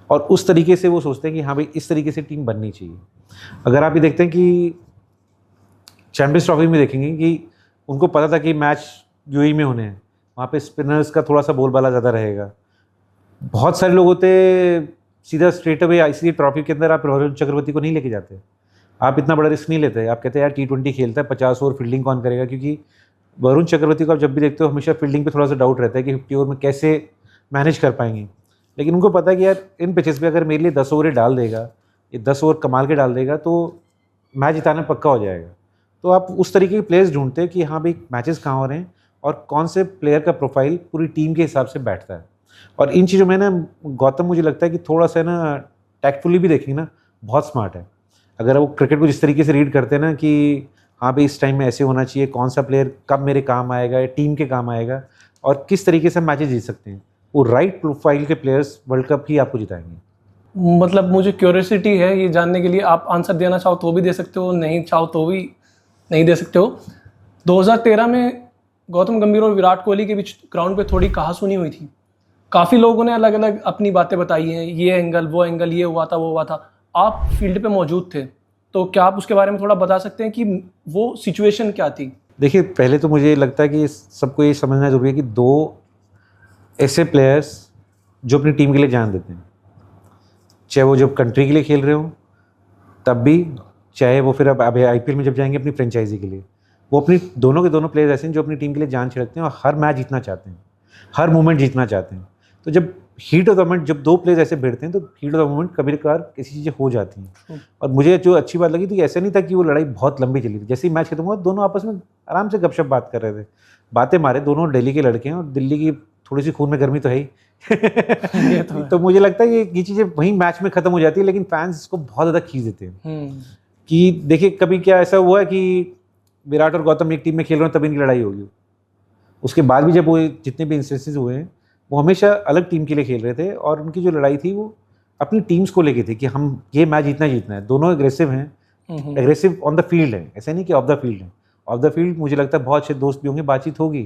और उस तरीके से वो सोचते हैं कि हाँ भाई इस तरीके से टीम बननी चाहिए। अगर आप ये देखते हैं कि चैंपियंस ट्रॉफी में देखेंगे कि उनको पता था कि मैच यूएई में होने हैं, वहाँ पे स्पिनर्स का थोड़ा सा बोलबाला ज़्यादा रहेगा। बहुत सारे लोग होते सीधा स्ट्रेट अवे आईसीसी ट्रॉफी के अंदर आप वरुण चक्रवर्ती को नहीं लेके जाते, आप इतना बड़ा रिस्क नहीं लेते। आप कहते हैं यार T20 खेलता है, 50 ओवर फील्डिंग कौन करेगा, क्योंकि वरुण चक्रवर्ती को आप जब भी देखते हो हमेशा फील्डिंग पे थोड़ा सा डाउट रहता है कि 50 ओवर में कैसे मैनेज कर पाएंगे। लेकिन उनको पता है कि यार इन पिचेस पे अगर मेरे लिए 10 ओवर डाल देगा, ये 10 ओवर कमाल के डाल देगा तो मैच जिताना पक्का हो जाएगा। तो आप उस तरीके के प्लेयर्स ढूंढते हैं कि हाँ भाई मैचेस कहाँ हो रहे हैं और कौन से प्लेयर का प्रोफाइल पूरी टीम के हिसाब से बैठता है। और इन चीज़ों में ना गौतम मुझे लगता है कि थोड़ा सा ना टैक्टफुली भी देखेंगे ना, बहुत स्मार्ट है। अगर वो क्रिकेट को जिस तरीके से रीड करते हैं ना कि हाँ भाई इस टाइम में ऐसे होना चाहिए, कौन सा प्लेयर कब मेरे काम आएगा या टीम के काम आएगा और किस तरीके से मैचेस जीत सकते हैं, वो राइट प्रोफाइल के प्लेयर्स वर्ल्ड कप ही आपको जिताएंगे। मतलब मुझे क्यूरियोसिटी है ये जानने के लिए, आप आंसर देना चाहो तो भी दे सकते हो, नहीं चाहो तो भी नहीं दे सकते हो। 2013 में गौतम गंभीर और विराट कोहली के बीच ग्राउंड पे थोड़ी कहासुनी हुई थी, काफ़ी लोगों ने अलग अलग अपनी बातें बताई हैं, ये एंगल वो एंगल, ये हुआ था वो हुआ था। आप फील्ड पे मौजूद थे, तो क्या आप उसके बारे में थोड़ा बता सकते हैं कि वो सिचुएशन क्या थी? देखिए पहले तो मुझे लगता है कि सबको ये समझना जरूरी है कि दो ऐसे प्लेयर्स जो अपनी टीम के लिए जान देते हैं, चाहे वो जब कंट्री के लिए खेल रहे हो तब भी, चाहे वो फिर अब IPL में जब जाएंगे अपनी फ्रेंचाइजी के लिए, वो अपनी दोनों के दोनों प्लेयर्स ऐसे हैं जो अपनी टीम के लिए जान छिड़कते हैं और हर मैच जीतना चाहते हैं, हर मोमेंट जीतना चाहते हैं। तो जब हीट ऑफ द मोमेंट जब दो प्लेयर्स ऐसे भिड़ते हैं तो हीट ऑफ द मोमेंट कभी कभार ऐसी चीज़ें हो जाती हैं। और मुझे जो अच्छी बात लगी थी, ऐसा नहीं था कि वो लड़ाई बहुत लंबी चली थी। जैसे ही मैच खत्म हुआ दोनों आपस में आराम से गपशप बात कर रहे थे, बातें मारे। दोनों दिल्ली के लड़के हैं और दिल्ली की थोड़ी सी खून में गर्मी तो है ही तो मुझे लगता है ये चीज़ें वहीं मैच में ख़त्म हो जाती है, लेकिन फैंस इसको बहुत ज़्यादा खींच देते हैं कि देखिए कभी क्या ऐसा हुआ है कि विराट और गौतम एक टीम में खेल रहे हैं तभी इनकी लड़ाई होगी। उसके बाद भी जब वो जितने भी इंस्टेंसेस हुए हैं वो हमेशा अलग टीम के लिए खेल रहे थे और उनकी जो लड़ाई थी वो अपनी टीम्स को लेके थी कि हम ये मैच जीतना है। दोनों एग्रेसिव हैं, एग्रेसिव ऑन द फील्ड है, ऐसा नहीं कि ऑफ द फील्ड है। ऑफ द फील्ड मुझे लगता है बहुत अच्छे दोस्त भी होंगे, बातचीत होगी,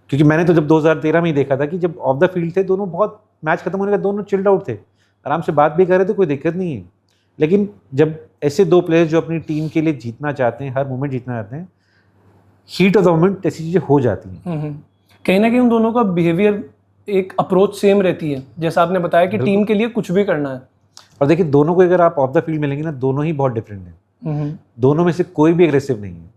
क्योंकि मैंने तो जब 2013 में ही देखा था कि जब ऑफ द फील्ड थे दोनों, बहुत मैच खत्म होने का दोनों चिल्ड आउट थे, आराम से बात भी कर रहे थे, कोई दिक्कत नहीं है। लेकिन जब ऐसे दो प्लेयर्स जो अपनी टीम के लिए जीतना चाहते हैं, हर मोमेंट जीतना चाहते हैं, हीट ऑफ द मोमेंट ऐसी चीज़ें हो जाती हैं। कहीं ना कहीं उन दोनों का बिहेवियर, एक अप्रोच सेम रहती है, जैसा आपने बताया कि टीम के लिए कुछ भी करना है। और देखिए दोनों को अगर आप ऑफ द फील्ड मिलेंगे ना, दोनों ही बहुत डिफरेंट हैं। दोनों में से कोई भी एग्रेसिव नहीं है।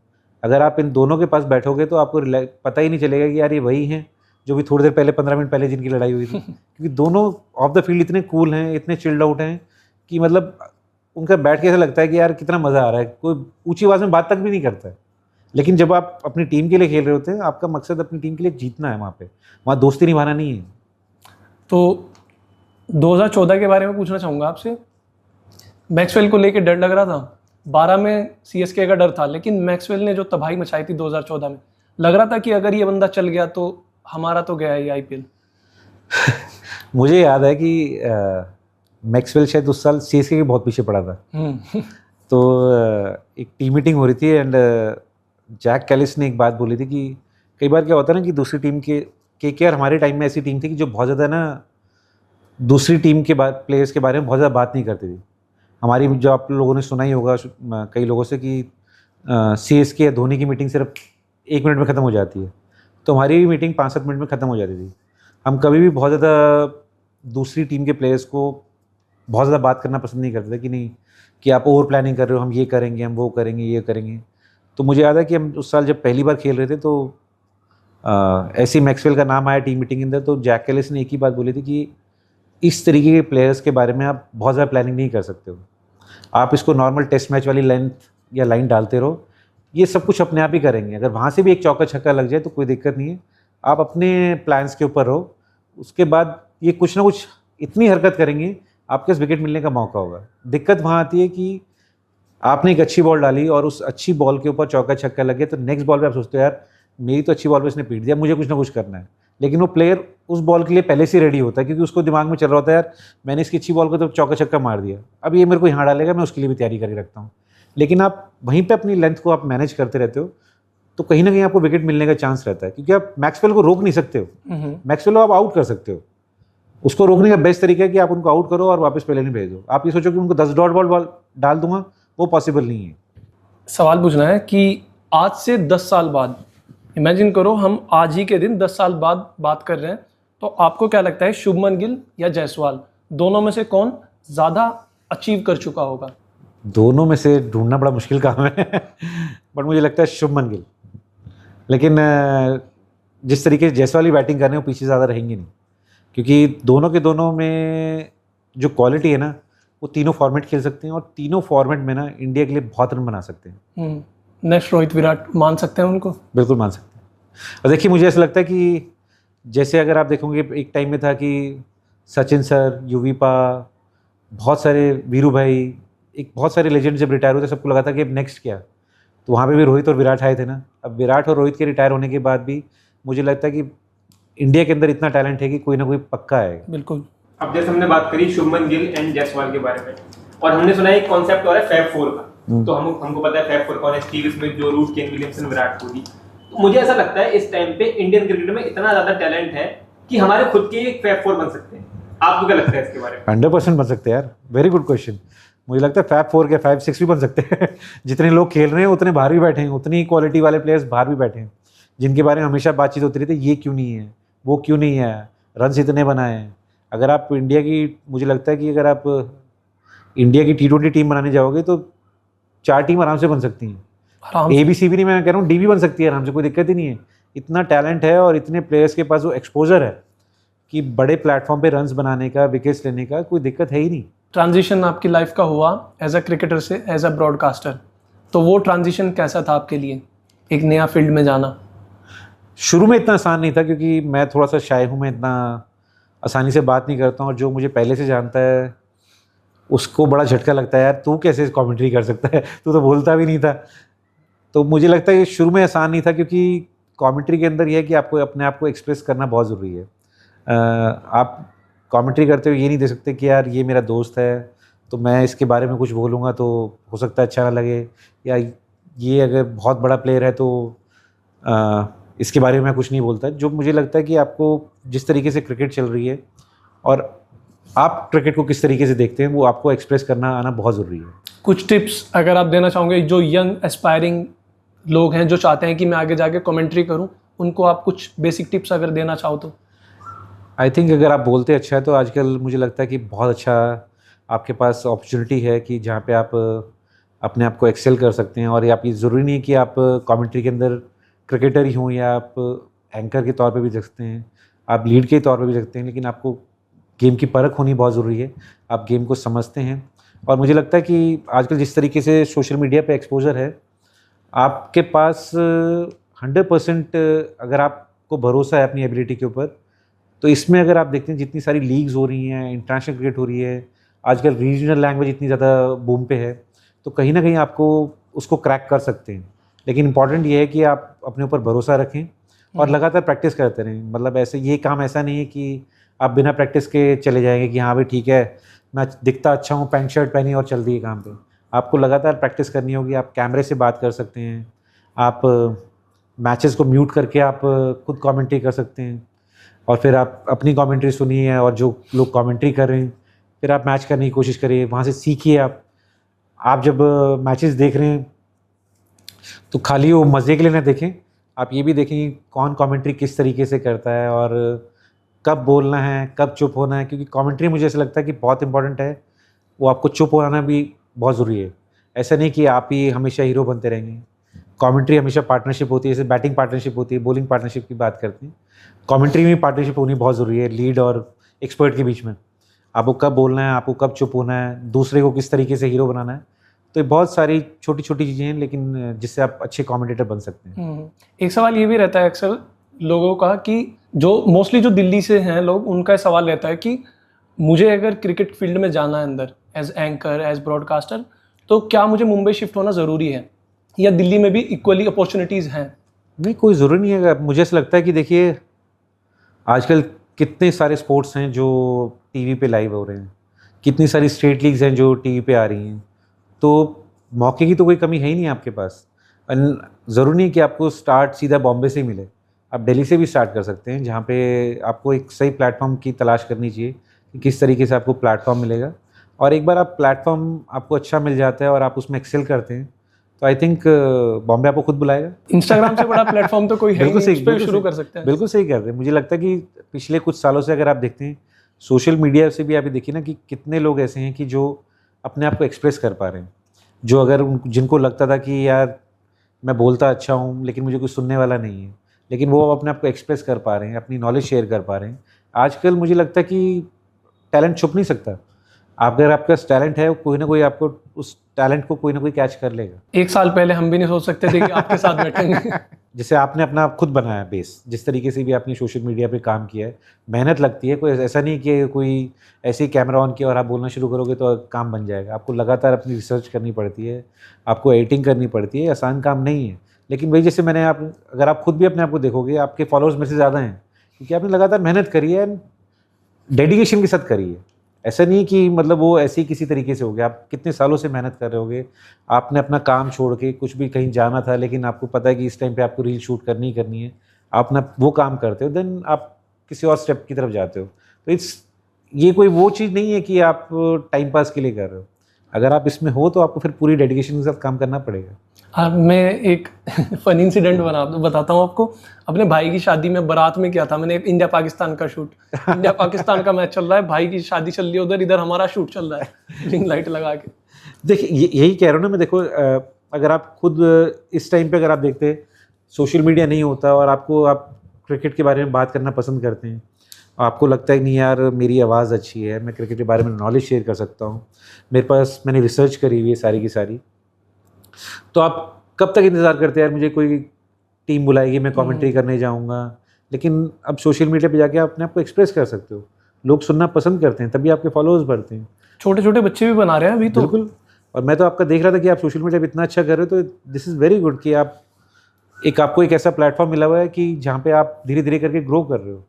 अगर आप इन दोनों के पास बैठोगे तो आपको पता ही नहीं चलेगा कि यार ये वही हैं जो भी थोड़ी देर पहले 15 मिनट पहले जिनकी लड़ाई हुई थी क्योंकि दोनों ऑफ द फील्ड इतने कूल हैं, इतने चिल्ड आउट हैं कि मतलब उनका बैठ के ऐसा लगता है कि यार कितना मज़ा आ रहा है, कोई ऊंची आवाज़ में बात तक भी नहीं करता है। लेकिन जब आप अपनी टीम के लिए खेल रहे होते हैं, आपका मकसद अपनी टीम के लिए जीतना है, वहाँ दोस्ती निभाना नहीं है। तो 2014 के बारे में पूछना चाहूँगा आपसे। मैक्सवेल को लेके डर लग रहा था, 12 में CSK का डर था, लेकिन मैक्सवेल ने जो तबाही मचाई थी 2014 में, लग रहा था कि अगर ये बंदा चल गया तो हमारा तो गया ये IPL। मुझे याद है कि मैक्सवेल शायद उस साल CSK के बहुत पीछे पड़ा था। तो एक टीम मीटिंग हो रही थी एंड जैक कैलिस ने एक बात बोली थी कि कई बार क्या होता है ना कि दूसरी टीम के KKR हमारे टाइम में ऐसी टीम थी कि जो बहुत ज़्यादा ना दूसरी टीम के प्लेयर्स के बारे में बहुत ज़्यादा बात नहीं करती थी। हमारी जो आप लोगों ने सुना ही होगा कई लोगों से कि CSK या धोनी की मीटिंग सिर्फ 1 मिनट में ख़त्म हो जाती है, तो हमारी भी मीटिंग 5-7 मिनट में ख़त्म हो जाती थी। हम कभी भी बहुत ज़्यादा दूसरी टीम के प्लेयर्स को बहुत ज़्यादा बात करना पसंद नहीं करते थे कि नहीं कि आप ओवर प्लानिंग कर रहे हो, हम ये करेंगे, हम वो करेंगे, ये करेंगे। तो मुझे याद है कि हम उस साल जब पहली बार खेल रहे थे तो ऐसे ही मैक्सवेल का नाम आया टीम मीटिंग के अंदर, तो जैक कैलिस ने एक ही बात बोली थी कि इस तरीके के प्लेयर्स के बारे में आप बहुत ज़्यादा प्लानिंग नहीं कर सकते हो। आप इसको नॉर्मल टेस्ट मैच वाली लेंथ या लाइन डालते रहो, ये सब कुछ अपने आप ही करेंगे। अगर वहाँ से भी एक चौका छक्का लग जाए तो कोई दिक्कत नहीं है, आप अपने प्लान्स के ऊपर रहो। उसके बाद ये कुछ ना कुछ इतनी हरकत करेंगे, आपके पास विकेट मिलने का मौका होगा। दिक्कत वहाँ आती है कि आपने एक अच्छी बॉल डाली और उस अच्छी बॉल के ऊपर चौका छक्का लग गया, तो नेक्स्ट बॉल पे आप सोचते हो यार मेरी तो अच्छी बॉल पे इसने पीट दिया, मुझे कुछ ना कुछ करना है। लेकिन वो प्लेयर उस बॉल के लिए पहले से रेडी होता है, क्योंकि उसको दिमाग में चल रहा होता है यार मैंने इसकी अच्छी बॉल को तो चौका छक्का मार दिया, अब ये मेरे को यहाँ डालेगा, मैं उसके लिए भी तैयारी करके रखता हूँ। लेकिन आप वहीं पर अपनी लेंथ को आप मैनेज करते रहते हो, तो कहीं ना कहीं आपको विकेट मिलने का चांस रहता है, क्योंकि आप मैक्सवेल को रोक नहीं सकते हो। मैक्सवेल को आप आउट कर सकते हो, उसको रोकने का बेस्ट तरीका है कि आप उनको आउट करो और वापस पहले नहीं भेज दो। आप ये सोचो कि उनको 10 डॉट बॉल डाल दूंगा, वो पॉसिबल नहीं है। सवाल पूछना है कि आज से 10 साल बाद, इमेजिन करो हम आज ही के दिन 10 साल बाद बात कर रहे हैं, तो आपको क्या लगता है शुभमन गिल या जायसवाल, दोनों में से कौन ज़्यादा अचीव कर चुका होगा? दोनों में से ढूंढना बड़ा मुश्किल काम है बट मुझे लगता है शुभमन गिल। लेकिन जिस तरीके से जायसवाल ही बैटिंग कर रहे हैं वो पीछे ज़्यादा रहेंगे नहीं, क्योंकि दोनों के दोनों में जो क्वालिटी है ना, वो तीनों फॉर्मेट खेल सकते हैं और तीनों फॉर्मेट में ना इंडिया के लिए बहुत रन बना सकते हैं। नेक्स्ट रोहित विराट मान सकते हैं उनको? बिल्कुल मान सकते हैं। और देखिए मुझे ऐसा लगता है कि जैसे अगर आप देखोगे एक टाइम में था कि सचिन सर, युवीपा, बहुत सारे वीरू भाई, एक बहुत सारे लेजेंड जब रिटायर हुए थे सबको लगा था कि अब नेक्स्ट क्या, तो वहाँ पे भी रोहित और विराट आए थे ना। अब विराट और रोहित के रिटायर होने के बाद भी मुझे लगता है कि इंडिया के अंदर इतना टैलेंट है कि कोई ना कोई पक्का है। बिल्कुल। अब जैसे हमने बात करी शुभमन गिल एंड जायसवाल के बारे में, और हमने सुना एक कॉन्सेप्ट और है फैब 4 का। तो हमको पता है फैब 4 कौन है, Steve Smith, Joe Root, Kane Williamson, Virat Kohli. तो मुझे ऐसा लगता है इस टाइम पे इंडियन क्रिकेट में इतना ज्यादा टैलेंट है कि हमारे खुद के एक फैब 4 बन सकते हैं। आपको क्या लगता है इसके बारे में? 100% बन सकते हैं यार, वेरी गुड क्वेश्चन। मुझे लगता है फैब 4 के फैब 6 भी बन सकते हैं जितने लोग खेल रहे हैं उतने बाहर भी बैठे हैं, उतनी क्वालिटी वाले प्लेयर्स बाहर भी बैठे हैं, जिनके बारे में हमेशा बातचीत होती रहती है ये क्यों नहीं है, वो क्यों नहीं है, रन्स इतने बनाए हैं। अगर आप इंडिया की, मुझे लगता है कि अगर आप इंडिया की T20 टीम बनाने जाओगे तो 4 टीम आराम से बन सकती हैं। ABC भी नहीं, मैं कह रहा हूँ D भी बन सकती है आराम से, कोई दिक्कत ही नहीं है। इतना टैलेंट है और इतने प्लेयर्स के पास वो एक्सपोजर है कि बड़े प्लेटफॉर्म पे रन्स बनाने का, विकेट्स लेने का कोई दिक्कत है ही नहीं। ट्रांजिशन आपकी लाइफ का हुआ एज अ क्रिकेटर से एज अ ब्रॉडकास्टर, तो वो ट्रांजिशन कैसा था आपके लिए, एक नया फील्ड में जाना? शुरू में इतना आसान नहीं था, क्योंकि मैं थोड़ा सा शाय हूँ, मैं इतना आसानी से बात नहीं करता हूँ, और जो मुझे पहले से जानता है उसको बड़ा झटका लगता है, यार तू कैसे कमेंट्री कर सकता है, तू तो बोलता भी नहीं था। तो मुझे लगता है कि शुरू में आसान नहीं था, क्योंकि कमेंट्री के अंदर ये है कि आपको अपने आप को एक्सप्रेस करना बहुत ज़रूरी है। आप कमेंट्री करते हुए ये नहीं दे सकते कि यार ये मेरा दोस्त है तो मैं इसके बारे में कुछ बोलूँगा तो हो सकता है अच्छा ना लगे, या ये अगर बहुत बड़ा प्लेयर है तो इसके बारे में मैं कुछ नहीं बोलता। जो मुझे लगता है कि आपको जिस तरीके से क्रिकेट चल रही है और आप क्रिकेट को किस तरीके से देखते हैं, वो आपको एक्सप्रेस करना आना बहुत ज़रूरी है। कुछ टिप्स अगर आप देना चाहोगे जो यंग एस्पायरिंग लोग हैं जो चाहते हैं कि मैं आगे जाके कमेंट्री करूं, उनको आप कुछ बेसिक टिप्स अगर देना चाहो तो? आई थिंक अगर आप बोलते अच्छा है तो आजकल मुझे लगता है कि बहुत अच्छा आपके पास अपॉर्चुनिटी है कि जहाँ पे आप अपने आप को एक्सेल कर सकते हैं। और आप ये ज़रूरी नहीं है कि आप कमेंट्री के अंदर क्रिकेटर ही हों, या आप एंकर के तौर पे भी देख सकते हैं, आप लीड के तौर पे भी देख सकते हैं, लेकिन आपको गेम की परख होनी बहुत ज़रूरी है, आप गेम को समझते हैं। और मुझे लगता है कि आजकल जिस तरीके से सोशल मीडिया पे एक्सपोजर है, आपके पास 100% अगर आपको भरोसा है अपनी एबिलिटी के ऊपर, तो इसमें अगर आप देखते हैं जितनी सारी लीग्स हो रही हैं, इंटरनेशनल क्रिकेट हो रही है, आजकल रीजनल लैंग्वेज इतनी ज़्यादा बूम पे है, तो कहीं ना कहीं आपको उसको क्रैक कर सकते हैं। लेकिन इंपॉर्टेंट ये है कि आप अपने ऊपर भरोसा रखें और लगातार प्रैक्टिस करते रहें। मतलब ऐसे ये काम ऐसा नहीं है कि आप बिना प्रैक्टिस के चले जाएंगे कि हाँ भाई ठीक है मैं दिखता अच्छा हूँ, पैंट शर्ट पहनी और चल दिए काम पे। आपको लगातार प्रैक्टिस करनी होगी। आप कैमरे से बात कर सकते हैं, आप मैचेस को म्यूट करके आप खुद कमेंट्री कर सकते हैं, और फिर आप अपनी कमेंट्री सुनिए और जो लोग कमेंट्री कर रहे हैं फिर आप मैच करने की कोशिश करिए, वहाँ से सीखिए। आप जब मैचेस देख रहे हैं तो खाली वो मज़े के लिए ना देखें, आप ये भी देखें कि कौन कमेंट्री किस तरीके से करता है और कब बोलना है, कब चुप होना है, क्योंकि कमेंट्री मुझे ऐसा लगता है कि बहुत इंपॉर्टेंट है। वो आपको चुप होना भी बहुत ज़रूरी है। ऐसा नहीं कि आप ही हमेशा हीरो बनते रहेंगे। कमेंट्री हमेशा पार्टनरशिप होती है, जैसे बैटिंग पार्टनरशिप होती है, बॉलिंग पार्टनरशिप की बात करते हैं, कमेंट्री में पार्टनरशिप होनी बहुत ज़रूरी है लीड और एक्सपर्ट के बीच में। आपको कब बोलना है, आपको कब चुप होना है, दूसरे को किस तरीके से हीरो बनाना है, तो ये बहुत सारी छोटी छोटी चीज़ें हैं, लेकिन जिससे आप अच्छे कमेंटेटर बन सकते हैं। एक सवाल ये भी रहता है अक्सर लोगों का कि जो मोस्टली जो दिल्ली से हैं लोग, उनका सवाल रहता है कि मुझे अगर क्रिकेट फील्ड में जाना है अंदर एज एंकर, एज ब्रॉडकास्टर, तो क्या मुझे मुंबई शिफ्ट होना ज़रूरी है या दिल्ली में भी इक्वली अपॉर्चुनिटीज़ हैं? नहीं, कोई ज़रूरी नहीं है। मुझे ऐसा लगता है कि देखिए आजकल कितने सारे स्पोर्ट्स हैं जो टीवी पे लाइव हो रहे हैं, कितनी सारी स्टेट लीग्स हैं जो टीवी पे आ रही हैं, तो मौके की तो कोई कमी है ही नहीं आपके पास। ज़रूरी नहीं है कि आपको स्टार्ट सीधा बॉम्बे से ही मिले, आप दिल्ली से भी स्टार्ट कर सकते हैं, जहाँ पे आपको एक सही प्लेटफॉर्म की तलाश करनी चाहिए कि किस तरीके से आपको प्लेटफॉर्म मिलेगा। और एक बार आप प्लेटफॉर्म आपको अच्छा मिल जाता है और आप उसमें एक्सेल करते हैं, तो आई थिंक बॉम्बे आपको खुद बुलाएगा। इंस्टाग्राम से बड़ा प्लेटफॉर्म तो कोई है ही नहीं, उस पे शुरू कर सकते हैं। बिल्कुल सही कर रहे हैं। मुझे लगता है कि पिछले कुछ सालों से अगर आप देखते हैं सोशल मीडिया से भी आप ये देखिए ना कि कितने लोग ऐसे हैं कि जो अपने आप को एक्सप्रेस कर पा रहे हैं, जो अगर जिनको लगता था कि यार मैं बोलता अच्छा हूँ लेकिन मुझे कुछ सुनने वाला नहीं है, लेकिन वो अपने आप को एक्सप्रेस कर पा रहे हैं, अपनी नॉलेज शेयर कर पा रहे हैं। आजकल मुझे लगता है कि टैलेंट छुप नहीं सकता। अगर आपका टैलेंट है, कोई ना कोई आपको उस टैलेंट को कोई ना कोई कैच कर लेगा। एक साल पहले हम भी नहीं सोच सकते थे कि आपके साथ बैठेंगे। जैसे आपने अपना खुद बनाया बेस, जिस तरीके से भी आपने सोशल मीडिया पे काम किया है, मेहनत लगती है। कोई ऐसा नहीं कि कोई ऐसे ही कैमरा ऑन किया और आप बोलना शुरू करोगे तो काम बन जाएगा। आपको लगातार अपनी रिसर्च करनी पड़ती है, आपको एडिटिंग करनी पड़ती है, आसान काम नहीं है। लेकिन वही जैसे मैंने अगर आप खुद भी अपने आप को देखोगे, आपके फॉलोअर्स मेरे से ज़्यादा हैं, क्योंकि आपने लगातार मेहनत करी है, डेडिकेशन के साथ करी है। ऐसा नहीं कि मतलब वो ऐसे ही किसी तरीके से हो गया। आप कितने सालों से मेहनत कर रहे होगे, आपने अपना काम छोड़ के कुछ भी कहीं जाना था, लेकिन आपको पता है कि इस टाइम पे आपको रील शूट करनी ही करनी है, आप अपना वो काम करते हो, देन आप किसी और स्टेप की तरफ जाते हो। तो ये कोई वो चीज़ नहीं है कि आप टाइम पास के लिए कर रहे हो। अगर आप इसमें हो तो आपको फिर पूरी डेडिकेशन के साथ काम करना पड़ेगा। हाँ, मैं एक फनी इंसिडेंट बताता हूँ आपको। अपने भाई की शादी में बारात में क्या था, मैंने इंडिया पाकिस्तान का शूट, इंडिया पाकिस्तान का मैच चल रहा है, भाई की शादी चल रही है उधर, इधर हमारा शूट चल रहा है रिंग लाइट लगा के। देखिए यही कह रहा हूँ ना मैं। देखो अगर आप खुद इस टाइम पे अगर आप देखते सोशल मीडिया नहीं होता और आप क्रिकेट के बारे में बात करना पसंद करते हैं, आपको लगता है नहीं यार मेरी आवाज़ अच्छी है, मैं क्रिकेट के बारे में नॉलेज शेयर कर सकता हूँ, मेरे पास मैंने रिसर्च करी हुई है सारी की सारी, तो आप कब तक इंतज़ार करते हैं यार मुझे कोई टीम बुलाएगी, मैं कमेंट्री करने जाऊँगा। लेकिन अब सोशल मीडिया पे जाके आप अपने आप को एक्सप्रेस कर सकते हो, लोग सुनना पसंद करते हैं, तभी आपके फॉलोअर्स बढ़ते हैं। छोटे छोटे बच्चे भी बना रहे हैं अभी तो। बिल्कुल। और मैं तो आपका देख रहा था कि आप सोशल मीडिया पे इतना अच्छा कर रहे हो, तो दिस इज़ वेरी गुड कि आपको एक ऐसा प्लेटफॉर्म मिला हुआ है कि जहाँ पे आप धीरे धीरे करके ग्रो कर रहे हो।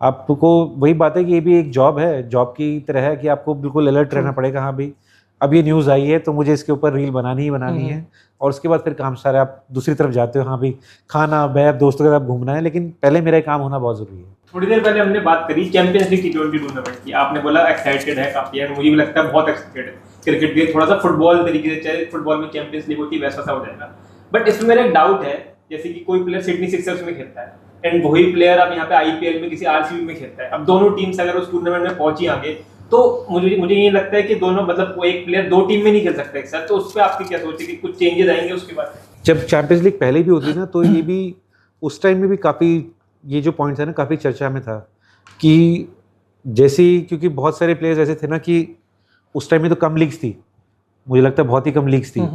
आपको वही बात है कि ये भी एक जॉब है, जॉब की तरह है कि आपको बिल्कुल अलर्ट रहना पड़ेगा। हाँ भाई अब ये न्यूज़ आई है तो मुझे इसके ऊपर रील बनानी ही बनानी है, और उसके बाद फिर काम सारे आप दूसरी तरफ जाते हो। हाँ भाई खाना बैठ दोस्तों के साथ घूमना है, लेकिन पहले मेरा काम होना बहुत ज़रूरी है। थोड़ी देर पहले हमने बात करी चैंपियंस लीग T20 टूर्नामेंट की, आपने बोला एक्साइटेड है काफी, है मुझे भी लगता है बहुत एक्साइटेड है क्रिकेट के, थोड़ा सा फुटबॉल तरीके से, चाहे फुटबॉल में चैंपियंस लीग होती है वैसा सा हो जाएगा। बट इसमें मेरा एक डाउट है, जैसे कि कोई प्लेयर सिडनी सिक्सर्स में खेलता है एंड वही प्लेयर अब यहाँ पे IPL में किसी RCB में खेलता है, अब दोनों टीम्स अगर उस टूर्नामेंट में पहुंची आगे, तो मुझे ये लगता है कि दोनों मतलब कोई एक प्लेयर दो टीम में नहीं खेल सकता एक साथ। तो उस पर आपकी क्या सोच है कि कुछ चेंजेस आएंगे उसके बाद? जब चैंपियंस लीग पहले भी होती ना, तो ये भी उस टाइम में भी काफ़ी ये जो पॉइंट्स है ना काफ़ी चर्चा में था कि जैसे क्योंकि बहुत सारे प्लेयर्स ऐसे थे ना कि उस टाइम में तो कम लीग्स थी, मुझे लगता है बहुत ही कम लीग्स थी,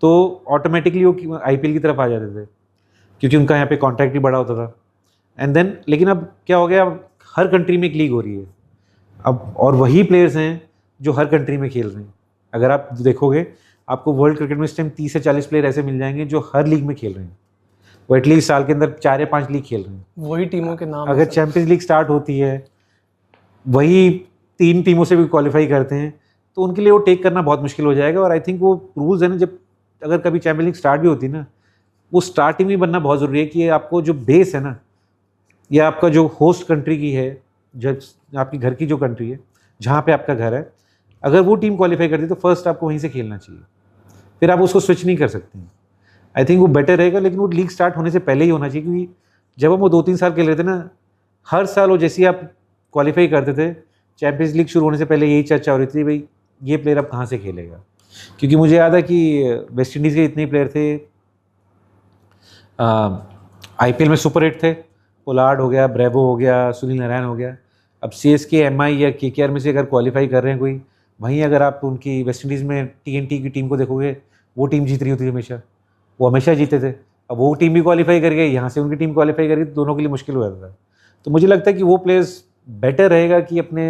तो ऑटोमेटिकली वो IPL की तरफ आ जाते थे क्योंकि उनका यहाँ पे कॉन्ट्रैक्ट भी बड़ा होता था। एंड देन लेकिन अब क्या हो गया, अब हर कंट्री में एक लीग हो रही है अब, और वही प्लेयर्स हैं जो हर कंट्री में खेल रहे हैं। अगर आप देखोगे आपको वर्ल्ड क्रिकेट में इस टाइम 30 से 40 प्लेयर ऐसे मिल जाएंगे जो हर लीग में खेल रहे हैं, वो एटलीस्ट साल के अंदर 4 या 5 लीग खेल रहे हैं। वही टीमों के नाम अगर चैंपियंस लीग स्टार्ट होती है, वही 3 टीमों से भी क्वालिफाई करते हैं, तो उनके लिए वो टेक करना बहुत मुश्किल हो जाएगा। और आई थिंक वो रूल्स है ना, जब अगर कभी चैंपियंस लीग स्टार्ट भी होती ना, वो स्टार्टिंग में बनना बहुत ज़रूरी है कि आपको जो बेस है ना, या आपका जो होस्ट कंट्री की है, जब आपकी घर की जो कंट्री है जहाँ पे आपका घर है, अगर वो टीम क्वालिफाई करती है तो फर्स्ट आपको वहीं से खेलना चाहिए, फिर आप उसको स्विच नहीं कर सकते हैं। आई थिंक वो बेटर रहेगा, लेकिन वो लीग स्टार्ट होने से पहले ही होना चाहिए, क्योंकि जब हम वो 2-3 साल खेल रहे थे ना, हर साल वो जैसे ही आप क्वालिफाई करते थे, चैंपियंस लीग शुरू होने से पहले यही चर्चा हो रही थी भाई ये प्लेयर अब कहाँ से खेलेगा। क्योंकि मुझे याद है कि वेस्ट इंडीज़ के इतने प्लेयर थे, IPL में सुपर हिट थे, पोलार्ड हो गया, ब्रेवो हो गया, सुनील नारायण हो गया। अब CSK, MI या KKR में से अगर क्वालिफाई कर रहे हैं कोई, वहीं अगर आप उनकी वेस्ट इंडीज़ में TNT की टीम को देखोगे, वो टीम जीत रही होती है हमेशा, वो हमेशा जीते थे। अब वो टीम भी क्वालिफाई कर गई, यहाँ से उनकी टीम क्वालिफाई कर गई, तो दोनों के लिए मुश्किल हो जाता था। तो मुझे लगता है कि वो प्लेयर्स बेटर रहेगा कि अपने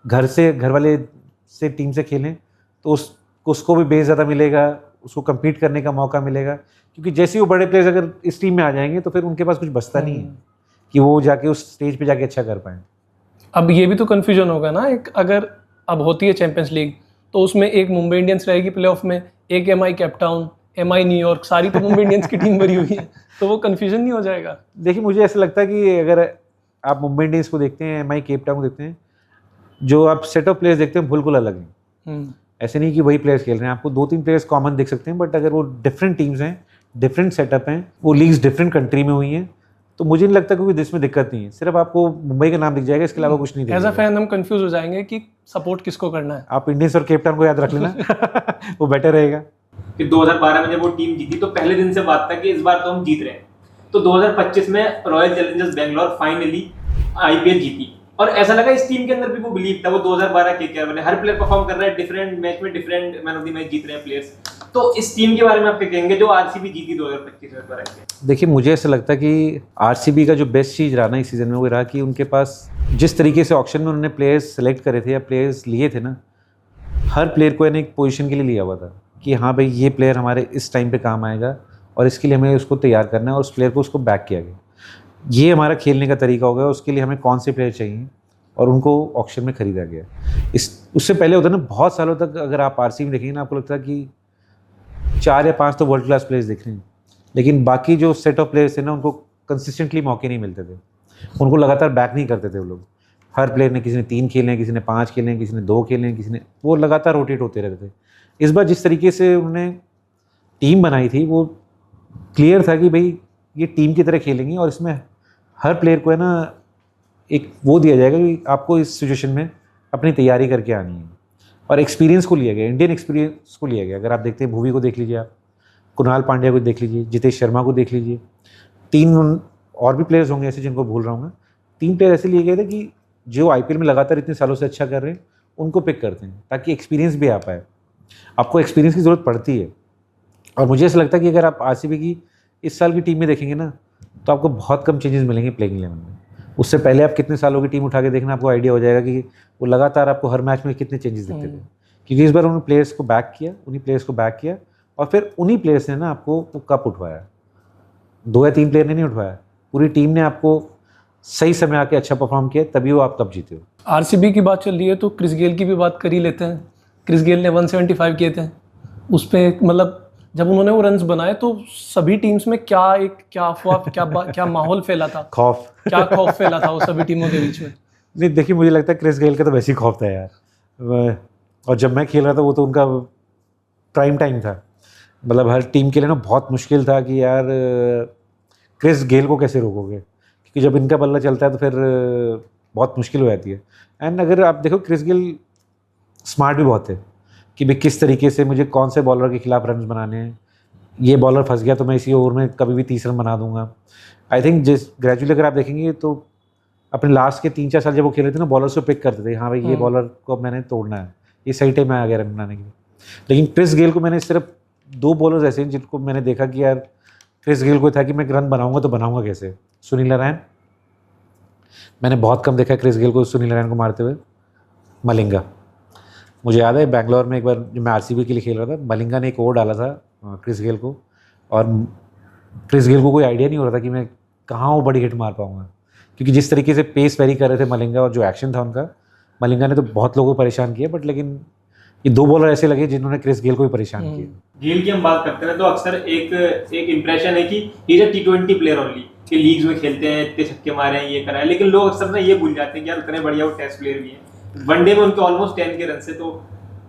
घर वाले से टीम से खेलें, तो उसको भी बेस ज़्यादा मिलेगा, उसको compete करने का मौका मिलेगा। क्योंकि जैसे ही वो बड़े प्लेयर्स अगर इस टीम में आ जाएंगे तो फिर उनके पास कुछ बचता नहीं है कि वो जाके उस स्टेज पे जाके अच्छा कर पाएँ। अब ये भी तो कन्फ्यूजन होगा ना, एक अगर अब होती है चैंपियंस लीग तो उसमें एक मुंबई इंडियंस रहेगी प्लेऑफ में, एक MI Cape Town, MI New York, सारी तो मुंबई इंडियंस की टीम भरी हुई है, तो वो कन्फ्यूजन नहीं हो जाएगा? देखिए, मुझे ऐसा लगता है कि अगर आप मुंबई इंडियंस को देखते हैं, MI केप टाउन को देखते हैं, जो आप सेट ऑफ प्लेयर्स देखते हैं बिल्कुल अलग हैं। ऐसे नहीं कि वही प्लेयर्स खेल रहे हैं, आपको 2-3 प्लेयर्स कॉमन दिख सकते हैं, बट अगर वो डिफरेंट टीम्स हैं, डिफरेंट सेटअप हैं, वो लीग्स डिफरेंट कंट्री में हुई हैं, तो मुझे नहीं लगता कोई इसमें दिक्कत नहीं है। सिर्फ आपको मुंबई का नाम दिख जाएगा, इसके अलावा कुछ नहीं एज अ फैन हम कंफ्यूज हो जाएंगे कि सपोर्ट किसको करना है। आप इंडियंस और केप टाउन को याद रख लेना वो बेटर रहेगा। कि 2012 में जब वो टीम जीती तो पहले दिन से बात था कि इस बार तो हम जीत रहे हैं। तो 2025 में royal Challengers Bangalore finally IPL जीती, और ऐसा लगा इस टीम के अंदर भी वो बिलीव था। वो 2012 KKR बने, हर प्लेयर परफॉर्म कर रहा है, डिफरेंट मैच में different man of the match जीत रहे हैं प्लेयर्स। तो इस टीम के बारे में आप क्या कहेंगे जो RCB जीती 2025 में बार IPL? देखिए, मुझे ऐसा लगता है कि RCB का जो बेस्ट चीज़ रहा ना इस सीज़न में, वो रहा कि उनके पास जिस तरीके से ऑक्शन में उन्होंने प्लेयर्स सेलेक्ट करे थे या प्लेयर्स लिए थे ना, हर प्लेयर को एक पोजीशन के लिए लिया हुआ था कि हाँ भाई, ये प्लेयर हमारे इस टाइम पे काम आएगा और इसके लिए हमें उसको तैयार करना है, और उस प्लेयर को उसको बैक किया गया। ये हमारा खेलने का तरीका हो गया, उसके लिए हमें कौन से प्लेयर चाहिए और उनको ऑक्शन में खरीदा गया। उससे पहले होता ना, बहुत सालों तक अगर आप RCB देखेंगे ना, आपको लगता है कि 4 या 5 तो वर्ल्ड क्लास प्लेयर्स दिख रहे हैं, लेकिन बाकी जो सेट ऑफ प्लेयर्स थे ना, उनको कंसिस्टेंटली मौके नहीं मिलते थे, उनको लगातार बैक नहीं करते थे वो लोग। हर प्लेयर ने, किसी ने 3 खेले हैं, किसी ने 5 खेले हैं, किसी ने 2 खेले हैं, किसी ने, वो लगातार रोटेट होते रहते थे। इस बार जिस तरीके से उन्होंने टीम बनाई थी, वो क्लियर था कि भाई ये टीम की तरह खेलेंगे, और इसमें हर प्लेयर को है ना एक वो दिया जाएगा कि आपको इस सिचुएशन में अपनी तैयारी करके आनी है, और एक्सपीरियंस को लिया गया, इंडियन एक्सपीरियंस को लिया गया। अगर आप देखते हैं, भुवी को देख लीजिए, आप कुणाल पांड्या को देख लीजिए, जितेश शर्मा को देख लीजिए, 3 और भी प्लेयर्स होंगे ऐसे जिनको भूल रहा हूँ मैं, 3 प्लेयर ऐसे लिए गए थे कि जो IPL में लगातार इतने सालों से अच्छा कर रहे हैं, उनको पिक करते हैं ताकि एक्सपीरियंस भी आ पाए। आपको एक्सपीरियंस की ज़रूरत पड़ती है, और मुझे ऐसा लगता है कि अगर आप RCB की इस साल की टीम में देखेंगे ना, तो आपको बहुत कम चेंजेस मिलेंगे प्लेइंग 11 में। उससे पहले आप कितने सालों की टीम उठा के देखना, आपको आइडिया हो जाएगा कि वो लगातार आपको हर मैच में कितने चेंजेस दिखते थे। क्योंकि इस बार उन्होंने प्लेयर्स को बैक किया, उन्हीं प्लेयर्स को बैक किया, और फिर उन्हीं प्लेयर्स ने ना आपको वो कप उठवाया। 2 या 3 प्लेयर ने नहीं उठवाया, पूरी टीम ने आपको सही समय आके अच्छा परफॉर्म किया, तभी वो आप कप जीते हो। RCB की बात चल रही है तो क्रिस गेल की भी बात कर ही लेते हैं। क्रिस गेल ने 175 किए थे, उस पर मतलब जब उन्होंने वो रन्स बनाए तो सभी टीम्स में क्या अफवाह, क्या माहौल फैला था, क्या खौफ फैला था वो सभी टीमों के बीच में। नहीं, देखिए, मुझे लगता है क्रिस गेल का तो वैसे ही खौफ था यार, और जब मैं खेल रहा था वो तो उनका प्राइम टाइम था। मतलब हर टीम के लिए ना बहुत मुश्किल था कि यार क्रिस गेल को कैसे रोकोगे, क्योंकि जब इनका बल्ला चलता है तो फिर बहुत मुश्किल हो जाती है। एंड अगर आप देखो, क्रिस गेल स्मार्ट भी बहुत थे कि भाई किस तरीके से मुझे कौन से बॉलर के खिलाफ रन बनाने हैं, ये बॉलर फंस गया तो मैं इसी ओवर में कभी भी 30 रन बना दूंगा। आई थिंक जिस ग्रेजुअली अगर आप देखेंगे तो अपने लास्ट के 3-4 साल जब वो खेल रहे थे ना, बॉलर्स को पिक करते थे, हाँ भाई ये बॉलर को मैंने तोड़ना है, ये सही टाइम में आ गया रन बनाने के लिए। लेकिन क्रिस गेल को मैंने सिर्फ 2 बॉलर्स ऐसे हैं जिनको मैंने देखा कि यार क्रिस गेल को था कि मैं रन बनाऊंगा तो बनाऊंगा कैसे। सुनील नारायण, मैंने बहुत कम देखा क्रिस गेल को सुनील नारायण को मारते हुए। मलिंगा, मुझे याद है बैंगलोर में एक बार जब मैं RCB के लिए खेल रहा था, मलिंगा ने एक ओवर डाला था क्रिस गेल को, और क्रिस गेल को कोई आइडिया नहीं हो रहा था कि मैं कहाँ वो बड़ी हिट मार पाऊँगा, क्योंकि जिस तरीके से पेस वेरी कर रहे थे मलिंगा और जो एक्शन था उनका, मलिंगा ने तो बहुत लोगों को परेशान किया, बट लेकिन ये 2 बॉलर ऐसे लगे जिन्होंने क्रिस गेल को भी परेशान किया। गेल की हम बात करते हैं तो अक्सर एक इंप्रेशन है कि he is a T20 player only, कि लीग्स में खेलते हैं, इतने छक्के मारे हैं, ये करा है, लेकिन लोग अक्सर ना ये भूल जाते हैं कि यार उतने बढ़िया वो टेस्ट प्लेयर भी है। वनडे में उनके ऑलमोस्ट 10 के रन से, तो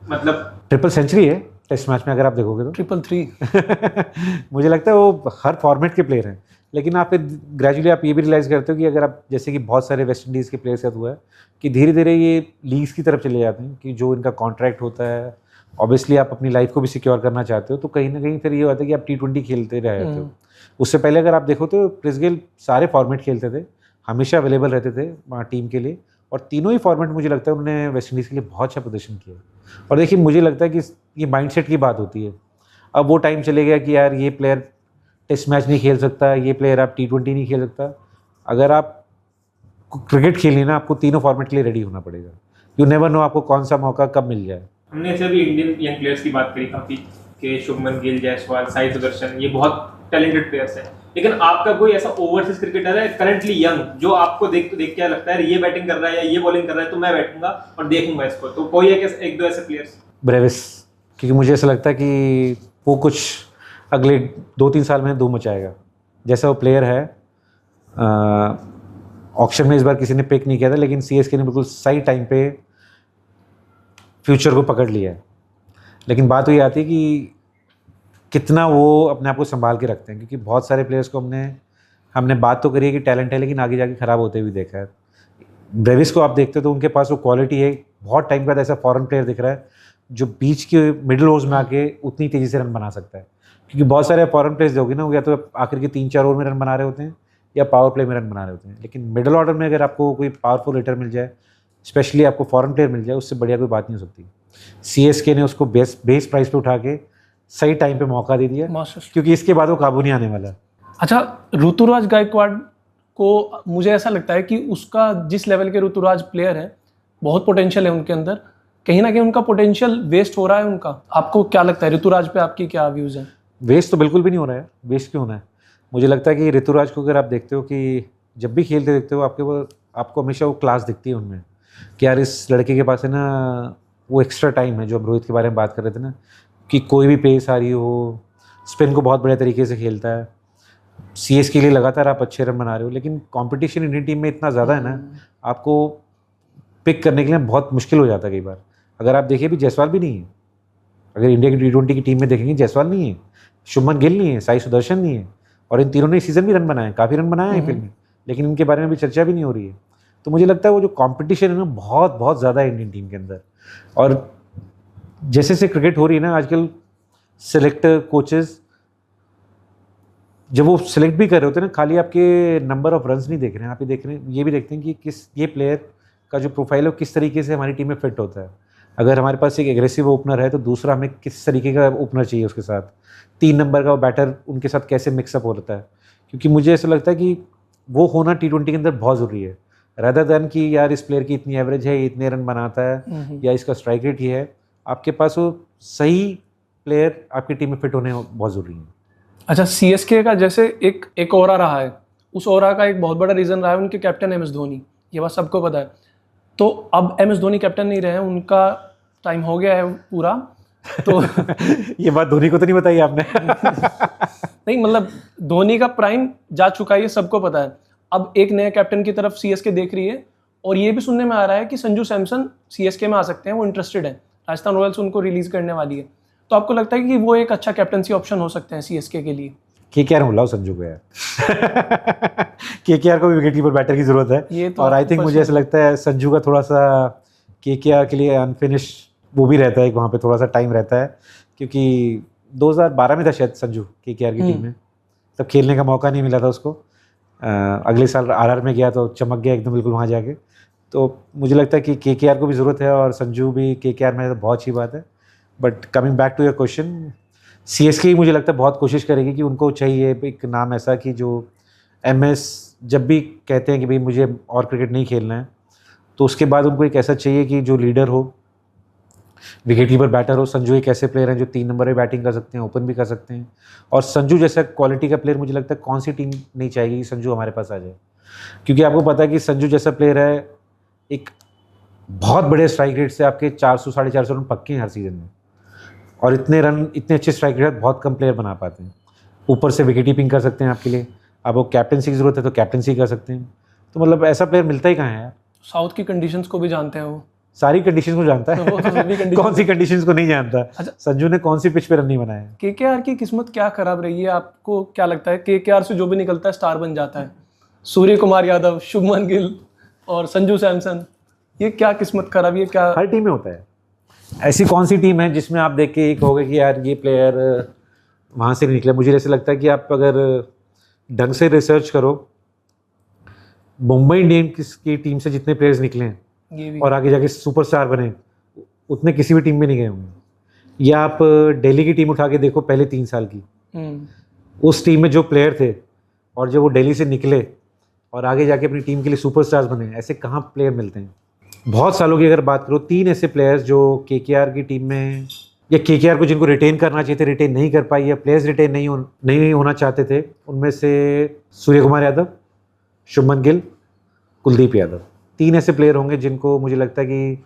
मतलब ट्रिपल सेंचुरी है टेस्ट मैच में अगर आप देखोगे तो, 333। मुझे लगता है वो हर फॉर्मेट के प्लेयर हैं। लेकिन आप फिर ग्रेजुअली आप ये भी रियलाइज़ करते हो कि अगर आप, जैसे कि बहुत सारे वेस्ट इंडीज़ के प्लेयर्स के साथ हुआ है, कि धीरे धीरे ये लीग्स की तरफ चले जाते हैं, कि जो इनका कॉन्ट्रैक्ट होता है, ऑब्वियसली आप अपनी लाइफ को भी सिक्योर करना चाहते हो, तो कहीं ना कहीं फिर ये होता है कि आप T20 खेलते रहते हो। उससे पहले अगर आप देखो तो क्रिस गेल सारे फॉर्मेट खेलते थे, हमेशा अवेलेबल रहते थे टीम के लिए, और तीनों ही फॉर्मेट मुझे लगता है उन्होंने वेस्ट इंडीज़ के लिए बहुत अच्छा प्रदर्शन किया। और देखिए मुझे लगता है कि ये माइंडसेट की बात होती है। अब वो टाइम चले गया कि यार ये प्लेयर टेस्ट मैच नहीं खेल सकता, ये प्लेयर आप T20 नहीं खेल सकता। अगर आप क्रिकेट खेलनी है ना, आपको तीनों फॉर्मेट के लिए रेडी होना पड़ेगा। यू नेवर नो आपको कौन सा मौका कब मिल जाए। हमने ऐसे भी इंडियन यंग प्लेयर्स की बात करी काफ़ी, कि शुभमन गिल, जायसवाल, साई सुदर्शन, ये बहुत टैलेंटेड प्लेयर्स हैं। लेकिन आपका कोई ऐसा ओवरसीज क्रिकेटर है करंटली यंग जो आपको देख के लगता है ये बैटिंग कर रहा है या ये बॉलिंग कर रहा है तो मैं बैठूंगा और देखूंगा इसको, तो कोई एक दो ऐसे प्लेयर्स? ब्रेविस, क्योंकि मुझे ऐसा लगता है कि वो कुछ अगले 2-3 साल में धूम मचाएगा। जैसा वो प्लेयर है, ऑक्शन में इस बार किसी ने पिक नहीं किया था, लेकिन CSK ने बिल्कुल सही टाइम पे फ्यूचर को पकड़ लिया है। लेकिन बात वही आती है कि कितना वो अपने आप को संभाल के रखते हैं, क्योंकि बहुत सारे प्लेयर्स को हमने बात तो करी है कि टैलेंट है, लेकिन आगे जाके ख़राब होते हुए देखा है। ब्रेविस को आप देखते हो तो उनके पास वो क्वालिटी है। बहुत टाइम बाद ऐसा फॉरेन प्लेयर दिख रहा है जो बीच के मिडिल ओवर्स में आके उतनी तेज़ी से रन बना सकता है। क्योंकि बहुत सारे फॉरेन प्लेयर्स देखोगे ना, या तो आखिर के 3-4 ओवर में रन बना रहे होते हैं या पावर प्ले में रन बना रहे होते हैं। लेकिन मिडिल ऑर्डर में अगर आपको कोई पावरफुल हिटर मिल जाए, स्पेशली आपको फॉरेन प्लेयर मिल जाए, उससे बढ़िया कोई बात नहीं हो सकती। CSK ने उसको बेस प्राइस पे उठा के सही टाइम पे मौका दे दिया, क्योंकि इसके बाद वो काबू नहीं आने वाला। अच्छा, ऋतुराज गायकवाड़ को मुझे ऐसा लगता है कि उसका जिस लेवल के ऋतुराज प्लेयर है, बहुत पोटेंशियल है उनके अंदर, कहीं ना कहीं उनका पोटेंशियल वेस्ट हो रहा है उनका। आपको क्या लगता है ऋतुराज पे, आपकी क्या व्यूज़ हैं? वेस्ट तो बिल्कुल भी नहीं हो रहा है। वेस्ट क्यों होना है? मुझे लगता है कि ऋतुराज को अगर आप देखते हो कि जब भी खेलते देखते हो आपको हमेशा वो क्लास दिखती है उनमें कि यार इस लड़के के पास है ना वो एक्स्ट्रा टाइम है। जो हम रोहित के बारे में बात कर रहे थे ना, कि कोई भी पेस आ रही हो, स्पिन को बहुत बढ़िया तरीके से खेलता है। CSK के लिए लगातार आप अच्छे रन बना रहे हो, लेकिन कंपटीशन इंडियन टीम में इतना ज़्यादा है ना, आपको पिक करने के लिए बहुत मुश्किल हो जाता है कई बार। अगर आप देखिए भी जायसवाल भी नहीं है, अगर इंडिया की T20 की टीम में देखेंगे जायसवाल नहीं है, शुभमन गिल नहीं है, साई सुदर्शन नहीं है, और इन तीनों ने इस सीज़न भी रन बनाए, काफ़ी रन बनाए IPL में, लेकिन इनके बारे में भी चर्चा भी नहीं हो रही है। तो मुझे लगता है वो जो कंपटीशन है ना, बहुत बहुत ज़्यादा है इंडियन टीम के अंदर। और जैसे जैसे क्रिकेट हो रही है ना आजकल, सिलेक्टर कोचेस जब वो सिलेक्ट भी कर रहे होते हैं ना, खाली आपके नंबर ऑफ रन्स नहीं देख रहे हैं, आप ये भी देखते हैं कि ये प्लेयर का जो प्रोफाइल है वो किस तरीके से हमारी टीम में फिट होता है। अगर हमारे पास एक एग्रेसिव ओपनर है तो दूसरा हमें किस तरीके का ओपनर चाहिए उसके साथ, 3 नंबर का बैटर उनके साथ कैसे मिक्सअप होता है। क्योंकि मुझे ऐसा लगता है कि वो होना T20 के अंदर बहुत ज़रूरी है, रादर दैन कि यार इस प्लेयर की इतनी एवरेज है, इतने रन बनाता है, या इसका स्ट्राइक रेट ही है। आपके पास वो सही प्लेयर आपकी टीम में फिट होने बहुत ज़रूरी है। अच्छा, CSK का जैसे एक ओरा रहा है, उस ओरा का एक बहुत बड़ा रीज़न रहा है उनके कैप्टन MS धोनी, ये बात सबको पता है। तो अब MS धोनी कैप्टन नहीं रहे हैं, उनका टाइम हो गया है पूरा। तो ये बात धोनी को तो नहीं बताई आपने? नहीं, मतलब धोनी का प्राइम जा चुका है, ये सबको पता है। अब एक नए कैप्टन की तरफ CSK देख रही है, और ये भी सुनने में आ रहा है कि संजू सैमसन CSK में आ सकते हैं, वो इंटरेस्टेड है। राजस्थान रॉयल्स उनको रिलीज करने वाली है। तो आपको लगता है कि वो एक अच्छा कैप्टनसी ऑप्शन हो सकते हैं CSK के लिए? KKR बुलाओ संजू को यार। KKR को भी विकेट कीपर बैटर की जरूरत है, ये तो और आई थिंक मुझे ऐसा लगता है संजू का थोड़ा सा KKR के लिए अनफिनिश वो भी रहता है, वहाँ पे थोड़ा सा टाइम रहता है, क्योंकि 2012 में था शायद संजू KKR की टीम में, तब खेलने का मौका नहीं मिला था उसको। अगले साल RR में गया तो चमक गया एकदम बिल्कुल वहाँ जाके। तो मुझे लगता है कि KKR को भी ज़रूरत है, और संजू भी KKR में है तो बहुत अच्छी बात है। But coming back to your question, CSK मुझे लगता है बहुत कोशिश करेगी कि उनको चाहिए एक नाम ऐसा कि जो MS जब भी कहते हैं कि भाई मुझे और क्रिकेट नहीं खेलना है, तो उसके बाद उनको एक ऐसा चाहिए कि जो लीडर हो, विकेट कीपर बैटर हो। संजू एक ऐसे प्लेयर हैं जो 3 नंबर पे बैटिंग कर सकते हैं, ओपन भी कर सकते हैं, और संजू जैसा क्वालिटी का प्लेयर मुझे लगता है कौन सी टीम नहीं चाहेगी कि संजू हमारे पास आ जाए। क्योंकि आपको पता है कि संजू जैसा प्लेयर है, एक बहुत बड़े स्ट्राइक रेट से आपके 400-450 रन पक्के हैं हर सीज़न में, और इतने अच्छे स्ट्राइक रेट बहुत कम प्लेयर बना पाते हैं। ऊपर से विकेट कीपिंग कर सकते हैं आपके लिए, आपको कैप्टनसी की ज़रूरत है तो कैप्टनसी कर सकते हैं। तो मतलब ऐसा प्लेयर मिलता ही कहाँ है यार। साउथ की कंडीशंस को भी जानते हैं वो, सारी कंडीशंस को जानता है। वो तो सभी conditions- कौन सी कंडीशंस को नहीं जानता। अच्छा। संजू ने कौन सी पिच पे रन नहीं बनाया। KKR की किस्मत क्या खराब रही है? आपको क्या लगता है KKR से जो भी निकलता है स्टार बन जाता है? सूर्य कुमार यादव, शुभमन गिल और संजू सैमसन, ये क्या किस्मत खराब है? क्या हर टीम में होता है। ऐसी कौन सी टीम है जिसमें आप देख के एक कहोगे कि यार ये प्लेयर वहाँ से नहीं निकला? मुझे ऐसा लगता है कि आप अगर ढंग से रिसर्च करो, मुंबई इंडियंस की टीम से जितने प्लेयर्स निकले हैं ये भी और आगे जाके सुपरस्टार बने, उतने किसी भी टीम में नहीं गए होंगे। या आप दिल्ली की टीम उठा के देखो पहले 3 साल की, उस टीम में जो प्लेयर थे और जब वो दिल्ली से निकले और आगे जाके अपनी टीम के लिए सुपरस्टार्स बने, ऐसे कहाँ प्लेयर मिलते हैं। बहुत सालों की अगर बात करो, 3 ऐसे प्लेयर्स जो केकेआर की टीम में या केकेआर को जिनको रिटेन करना चाहिए थे रिटेन नहीं कर पाई, या प्लेयर्स रिटेन नहीं होना चाहते थे, उनमें से सूर्य कुमार यादव, शुभमन गिल, कुलदीप यादव, 3 ऐसे प्लेयर होंगे जिनको मुझे लगता है कि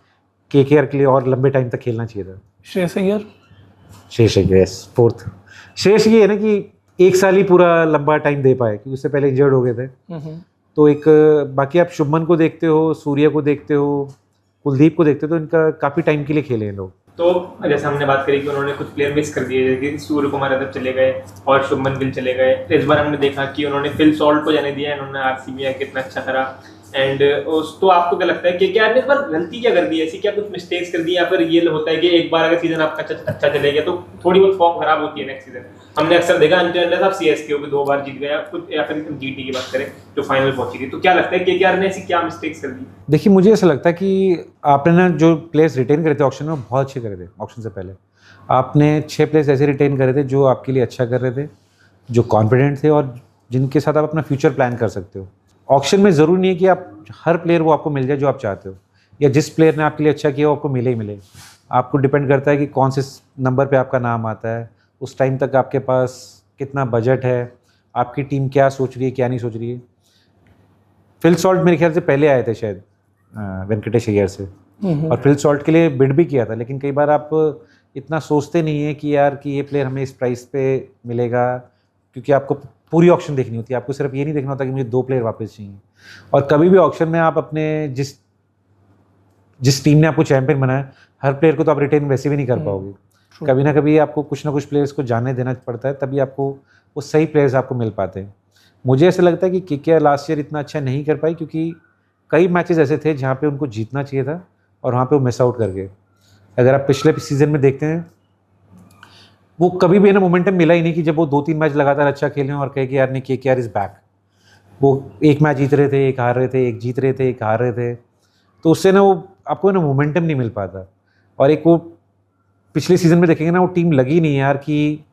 केकेआर के लिए और लंबे टाइम तक खेलना चाहिए था। Shreyas Iyer, Shreyas Iyer, yes, 4th। श्रेयस ये है ना कि 1 साल ही पूरा लंबा टाइम दे पाए, क्योंकि उससे पहले इंजर्ड हो गए थे। तो एक बाकी आप शुभमन को देखते हो, सूर्य को देखते हो, कुलदीप को देखते हो, तो इनका काफ़ी टाइम के लिए खेले हैं लोग। तो जैसे हमने बात करी कि उन्होंने कुछ प्लेयर मिस कर दिए, जैसे कि सूर्य कुमार यादव चले गए और शुभमन गिल चले गए। इस बार हमने देखा कि उन्होंने फिल सॉल्ट को जाने दिया, इन्होंने आरसीबी आके कितना अच्छा करा। एंड तो आपको क्या लगता है कि क्या इस बार गलती क्या कर दी, ऐसी क्या कुछ मिस्टेक्स कर दी, या फिर ये होता है कि एक बार अगर सीजन आपका अच्छा चले गया तो थोड़ी बहुत फॉर्म खराब होती है नेक्स्ट सीजन? हमने अक्सर देखा अंजन साहब सीएसके को 2 बार जीत गया कुछ, या फिर जीटी की बात करें जो फाइनल पहुंची थी, तो क्या लगता है केकेआर ने ऐसी क्या मिस्टेक्स कर दी? देखिए, मुझे ऐसा लगता है कि आपने ना जो प्लेयर्स रिटेन करे थे ऑक्शन में, वो बहुत अच्छे करे थे। ऑक्शन से पहले आपने 6 प्लेयर्स ऐसे रिटेन करे थे जो आपके लिए अच्छा कर रहे थे, जो कॉन्फिडेंट थे और जिनके साथ आप अपना फ्यूचर प्लान कर सकते हो। ऑक्शन में ज़रूरी नहीं है कि आप हर प्लेयर वो आपको मिल जाए जो आप चाहते हो, या जिस प्लेयर ने आपके लिए अच्छा किया वो आपको मिले ही मिले। आपको डिपेंड करता है कि कौन से नंबर पे आपका नाम आता है, उस टाइम तक आपके पास कितना बजट है, आपकी टीम क्या सोच रही है क्या नहीं सोच रही है। फिल सॉल्ट मेरे ख्याल से पहले आए थे शायद वेंकटेश अय्यर से, और फिल सॉल्ट के लिए बिड भी किया था। लेकिन कई बार आप इतना सोचते नहीं है कि यार कि ये प्लेयर हमें इस प्राइस पे मिलेगा, क्योंकि आपको पूरी ऑक्शन देखनी होती है। आपको सिर्फ ये नहीं देखना होता कि मुझे 2 प्लेयर वापस चाहिए। और कभी भी ऑक्शन में आप अपने जिस टीम ने आपको चैंपियन बनाया, हर प्लेयर को तो आप रिटेन वैसे भी नहीं कर पाओगे। कभी ना कभी आपको कुछ ना कुछ प्लेयर्स को जाने देना पड़ता है, तभी आपको वो सही प्लेयर्स आपको मिल पाते हैं। मुझे ऐसा लगता है कि केकेआर लास्ट ईयर इतना अच्छा नहीं कर पाई, क्योंकि कई मैचेस ऐसे थे जहाँ पे उनको जीतना चाहिए था और वहाँ पे वो मिस आउट कर गए। अगर आप पिछले सीजन में देखते हैं, वो कभी भी ना मोमेंटम मिला ही नहीं कि जब वो 2-3 मैच लगातार अच्छा खेले और कहे कि यार नहीं, केकेआर इज़ बैक। वो एक मैच जीत रहे थे, एक हार रहे थे, एक जीत रहे थे, एक हार रहे थे, तो उससे ना वो आपको ना मोमेंटम नहीं मिल पाता। और एक वो पिछले सीजन में देखेंगे ना, वो टीम लगी नहीं यार कि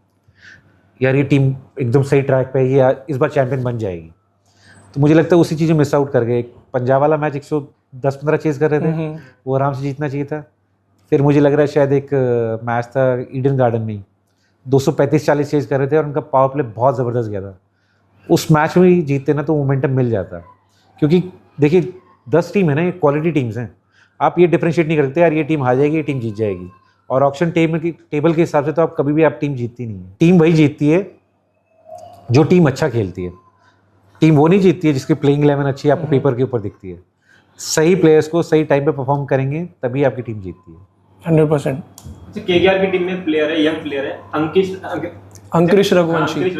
यार ये टीम एकदम सही ट्रैक पे है, ये इस बार चैंपियन बन जाएगी। तो मुझे लगता है उसी चीज़ें मिस आउट कर गए। पंजाब वाला मैच 110-15 चेज़ कर रहे थे, वो आराम से जीतना चाहिए था। फिर मुझे लग रहा है शायद एक मैच था ईडन गार्डन में ही 235-40 चेज़ कर रहे थे और उनका पावर प्ले बहुत ज़बरदस्त गया था। उस मैच में ही जीतते ना तो मोमेंटम मिल जाता। क्योंकि देखिए 10 टीम है ना, ये क्वालिटी टीम्स हैं। आप ये डिफरेंशिएट नहीं करते यार ये टीम हार जाएगी, ये टीम जीत जाएगी। और ऑक्शन टेबल के हिसाब से तो आप कभी भी आप टीम जीतती नहीं है। टीम वही जीतती है जो टीम अच्छा खेलती है। टीम वो नहीं जीतती है जिसकी प्लेइंग 11 अच्छी आपको पेपर के ऊपर दिखती है। सही प्लेयर्स को सही टाइम पे परफॉर्म करेंगे तभी आपकी टीम जीतती है। 100%। केकेआर की टीम में प्लेयर है, यंग प्लेयर है अंकुरिश रघुवंशी।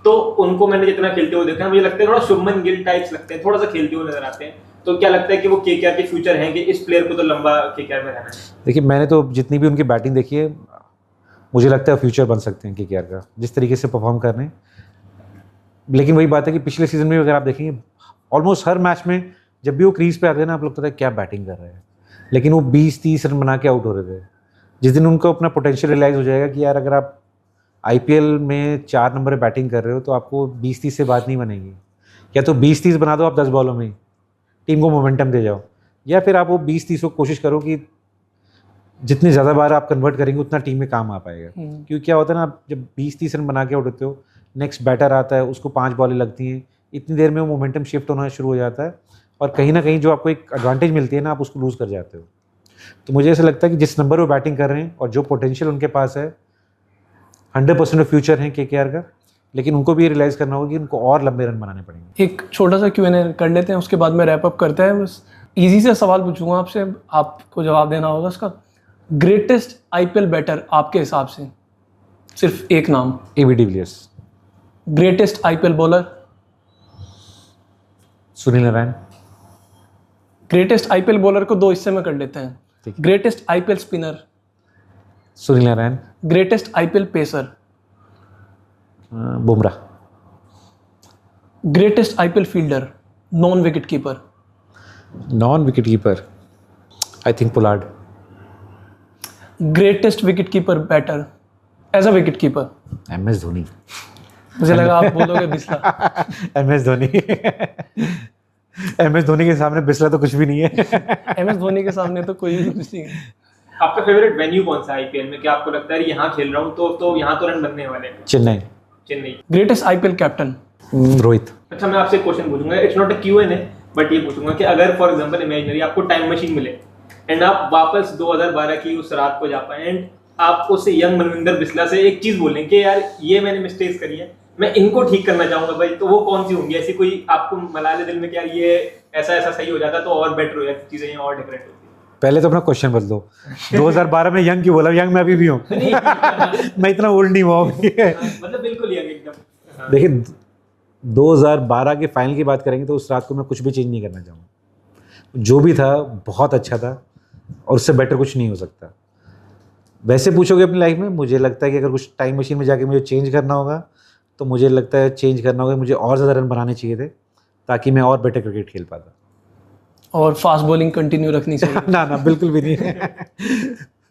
तो उनको मैंने जितना खेलते हुए देखा है, मुझे लगता है थोड़ा शुभमन गिल टाइप्स लगते हैं, थोड़ा सा खेलते हुए नजर आते हैं। तो क्या लगता है कि वो केकेआर के फ्यूचर हैं कि इस प्लेयर को तो लंबा केकेआर में रहना है? देखिए, मैंने तो जितनी भी उनकी बैटिंग देखी है, मुझे लगता है फ्यूचर बन सकते हैं केकेआर का, जिस तरीके से परफॉर्म कर रहे हैं। लेकिन वही बात है कि पिछले सीजन में अगर आप देखेंगे, ऑलमोस्ट हर मैच में जब भी वो क्रीज पे आते हैं ना, आप लोग पता है क्या बैटिंग कर रहे हैं, लेकिन वो 20-30 रन बना के आउट हो रहे थे। जिस दिन उनको अपना पोटेंशियल रियलाइज़ हो जाएगा कि यार अगर आप आईपीएल में 4 नंबर पे बैटिंग कर रहे हो तो आपको 20-30 से बात नहीं बनेगी। या तो 20-30 बना दो आप 10 बॉलों में, टीम को मोमेंटम दे जाओ, या फिर आप वो 20-30 को कोशिश करो कि जितने ज़्यादा बार आप कन्वर्ट करेंगे उतना टीम में काम आ पाएगा। क्योंकि क्या होता है ना, आप जब 20-30 रन बना के आउट होते हो, नेक्स्ट बैटर आता है, उसको 5 बॉलें लगती हैं, इतनी देर में वो मोमेंटम शिफ्ट होना शुरू हो जाता है और कहीं ना कहीं जो आपको एक एडवांटेज मिलती है ना, आप उसको लूज़ कर जाते हो। तो मुझे ऐसा लगता है कि जिस नंबर वो बैटिंग कर रहे हैं और जो पोटेंशियल उनके पास है, 100% फ्यूचर है केकेआर का। लेकिन उनको भी रियलाइज़ करना होगा कि उनको और लंबे रन बनाने पड़ेंगे। एक छोटा सा Q&A कर लेते हैं, उसके बाद में रैप अप करते हैं। बस इजी से सवाल पूछूंगा आपसे, आपको जवाब देना होगा उसका। ग्रेटेस्ट आईपीएल बैटर आपके हिसाब से, सिर्फ एक नाम। AB de Villiers. Greatest IPL bowler? Sunil Narine. Greatest IPL bowler को 2 हिस्से में कर लेते हैं। Greatest IPL spinner? Sunil Narine. Greatest IPL pacer? Bumrah. Greatest IPL fielder, non wicket keeper? Non wicket keeper I think Pollard. Greatest wicket keeper batter as a wicket keeper? MS Dhoni. मुझे लगा आप बोलोगे बिस्ला। MS धोनी। MS धोनी के सामने बिस्ला तो कुछ भी नहीं है। MS धोनी के सामने तो कोई भी कुछ नहीं है। आपका फेवरेट वेन्यू कौन सा आईपीएल में? क्या आपको लगता है यहाँ खेल रहा हूँ तो यहाँ तो रन बनने वाले हैं? Chennai. Chennai. Greatest IPL captain? Rohit. अच्छा, मैं आपसे क्वेश्चन पूछूंगा, it's not a Q&A, but ये पूछूंगा कि अगर फॉर एग्जांपल इमेजिनरी आपको टाइम मशीन मिले एंड आप वापस 2012 की उस रात को जा पाए एंड आप उस यंग मनविंदर बिस्ला से एक चीज बोलें कि यार ये मैंने मिस्टेक्स करी है, मैं इनको ठीक करना चाहूंगा भाई, तो वो कौन सी होंगी? ऐसी कोई आपको मलाले दिल में कि यार ये ऐसा ऐसा सही हो जाता तो और बेटर हो जाती चीजें और डिफरेंट होती? पहले तो अपना क्वेश्चन बदलो। 2012 में यंग क्यों बोला? यंग मैं अभी भी हूँ। मैं इतना ओल्ड नहीं हुआ। मतलब बिल्कुल यंग एकदम। देखिए 2012 के फाइनल की बात करेंगे तो उस रात को मैं कुछ भी चेंज नहीं करना चाहूँगा। जो भी था बहुत अच्छा था और उससे बेटर कुछ नहीं हो सकता। वैसे पूछोगे अपनी लाइफ में, मुझे लगता है कि अगर कुछ टाइम मशीन में जाके मुझे चेंज करना होगा तो मुझे लगता है चेंज करना होगा, मुझे और ज़्यादा रन बनाने चाहिए थे ताकि मैं और बेटर क्रिकेट खेल पाता। और फास्ट बॉलिंग कंटिन्यू रखनी चाहिए? ना बिल्कुल भी नहीं।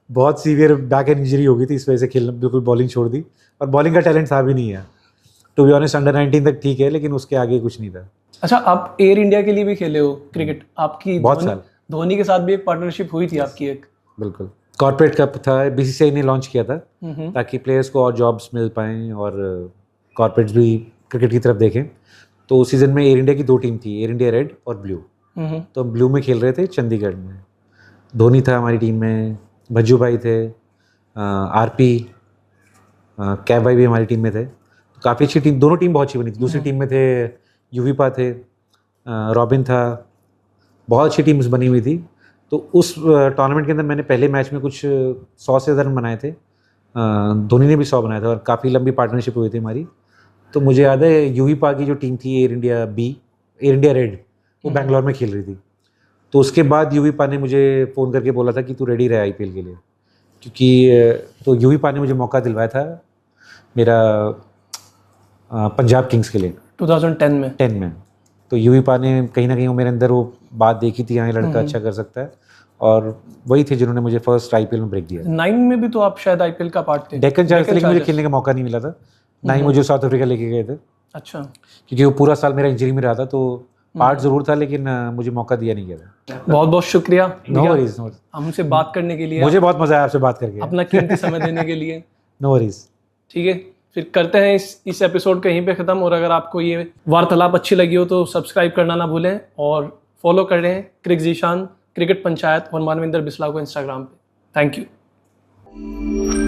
बहुत सीवियर बैक एंड इंजरी हो गई थी, इस वजह से खेलना बिल्कुल बॉलिंग छोड़ दी और बॉलिंग का टैलेंट था भी नहीं है। टू बी ऑनेस्ट अंडर 19 तक ठीक है, लेकिन उसके आगे कुछ नहीं था। अच्छा, आप एयर इंडिया के लिए भी खेले हो क्रिकेट? आपकी बहुत साल। धोनी के साथ भी एक पार्टनरशिप हुई थी आपकी एक? बिल्कुल, कॉर्पोरेट कप था, BCCI ने लॉन्च किया था ताकि प्लेयर्स को और जॉब्स मिल पाएँ और कॉर्पोरेट्स भी क्रिकेट की तरफ देखें। तो उस सीज़न में एयर इंडिया की 2 टीम थी, एयर इंडिया रेड और ब्लू। तो हम ब्लू में खेल रहे थे चंडीगढ़ में। धोनी था हमारी टीम में, भज्जू भाई थे, RP, कैब भाई भी हमारी टीम में थे। तो काफ़ी अच्छी टीम, दोनों टीम बहुत अच्छी बनी थी। दूसरी टीम में थे युवीपा थे, रॉबिन था, बहुत अच्छी टीम्स बनी हुई थी। तो उस टूर्नामेंट के अंदर मैंने पहले मैच में कुछ 100 से ज़्यादा रन बनाए थे, धोनी ने भी 100 बनाए थे और काफ़ी लंबी पार्टनरशिप हुई थी हमारी। तो मुझे याद है युवीपा की जो टीम थी एयर इंडिया रेड, वो बैंगलोर में खेल रही थी। तो उसके बाद युवीपा ने मुझे फ़ोन करके बोला था कि तू रेडी रहे IPL के लिए, क्योंकि तो युवीपा ने मुझे मौका दिलवाया था मेरा पंजाब किंग्स के लिए 2010 में। 10 में। तो युवीपा ने कहीं ना कहीं वो मेरे अंदर वो बात देखी थी, यहाँ ये लड़का अच्छा कर सकता है, और वही थे जिन्होंने मुझे फर्स्ट IPL में ब्रेक दिया। 9 में भी तो आप शायद IPL का पार्ट थे। डेक्कन चार्जर्स, लेकिन मुझे खेलने का मौका नहीं मिला था, ना ही मुझे साउथ अफ्रीका लेके गए थे। अच्छा, क्योंकि वो पूरा साल मेरा इंजरी में रहा था, तो पार्ट ज़रूर था लेकिन मुझे मौका दिया नहीं गया था। बहुत बहुत शुक्रिया नो वरीज, हमसे बात करने के लिए, मुझे बहुत मज़ा आया आपसे बात करके, अपना कीमती समय देने के लिए। No worries. ठीक है, फिर करते हैं इस एपिसोड को यहीं पे ख़त्म। और अगर आपको ये वार्तालाप अच्छी लगी हो तो सब्सक्राइब करना ना भूलें और फॉलो करें क्रिक जीशान, क्रिकेट पंचायत और मानविंदर बिस्ला को इंस्टाग्राम पे। Thank you.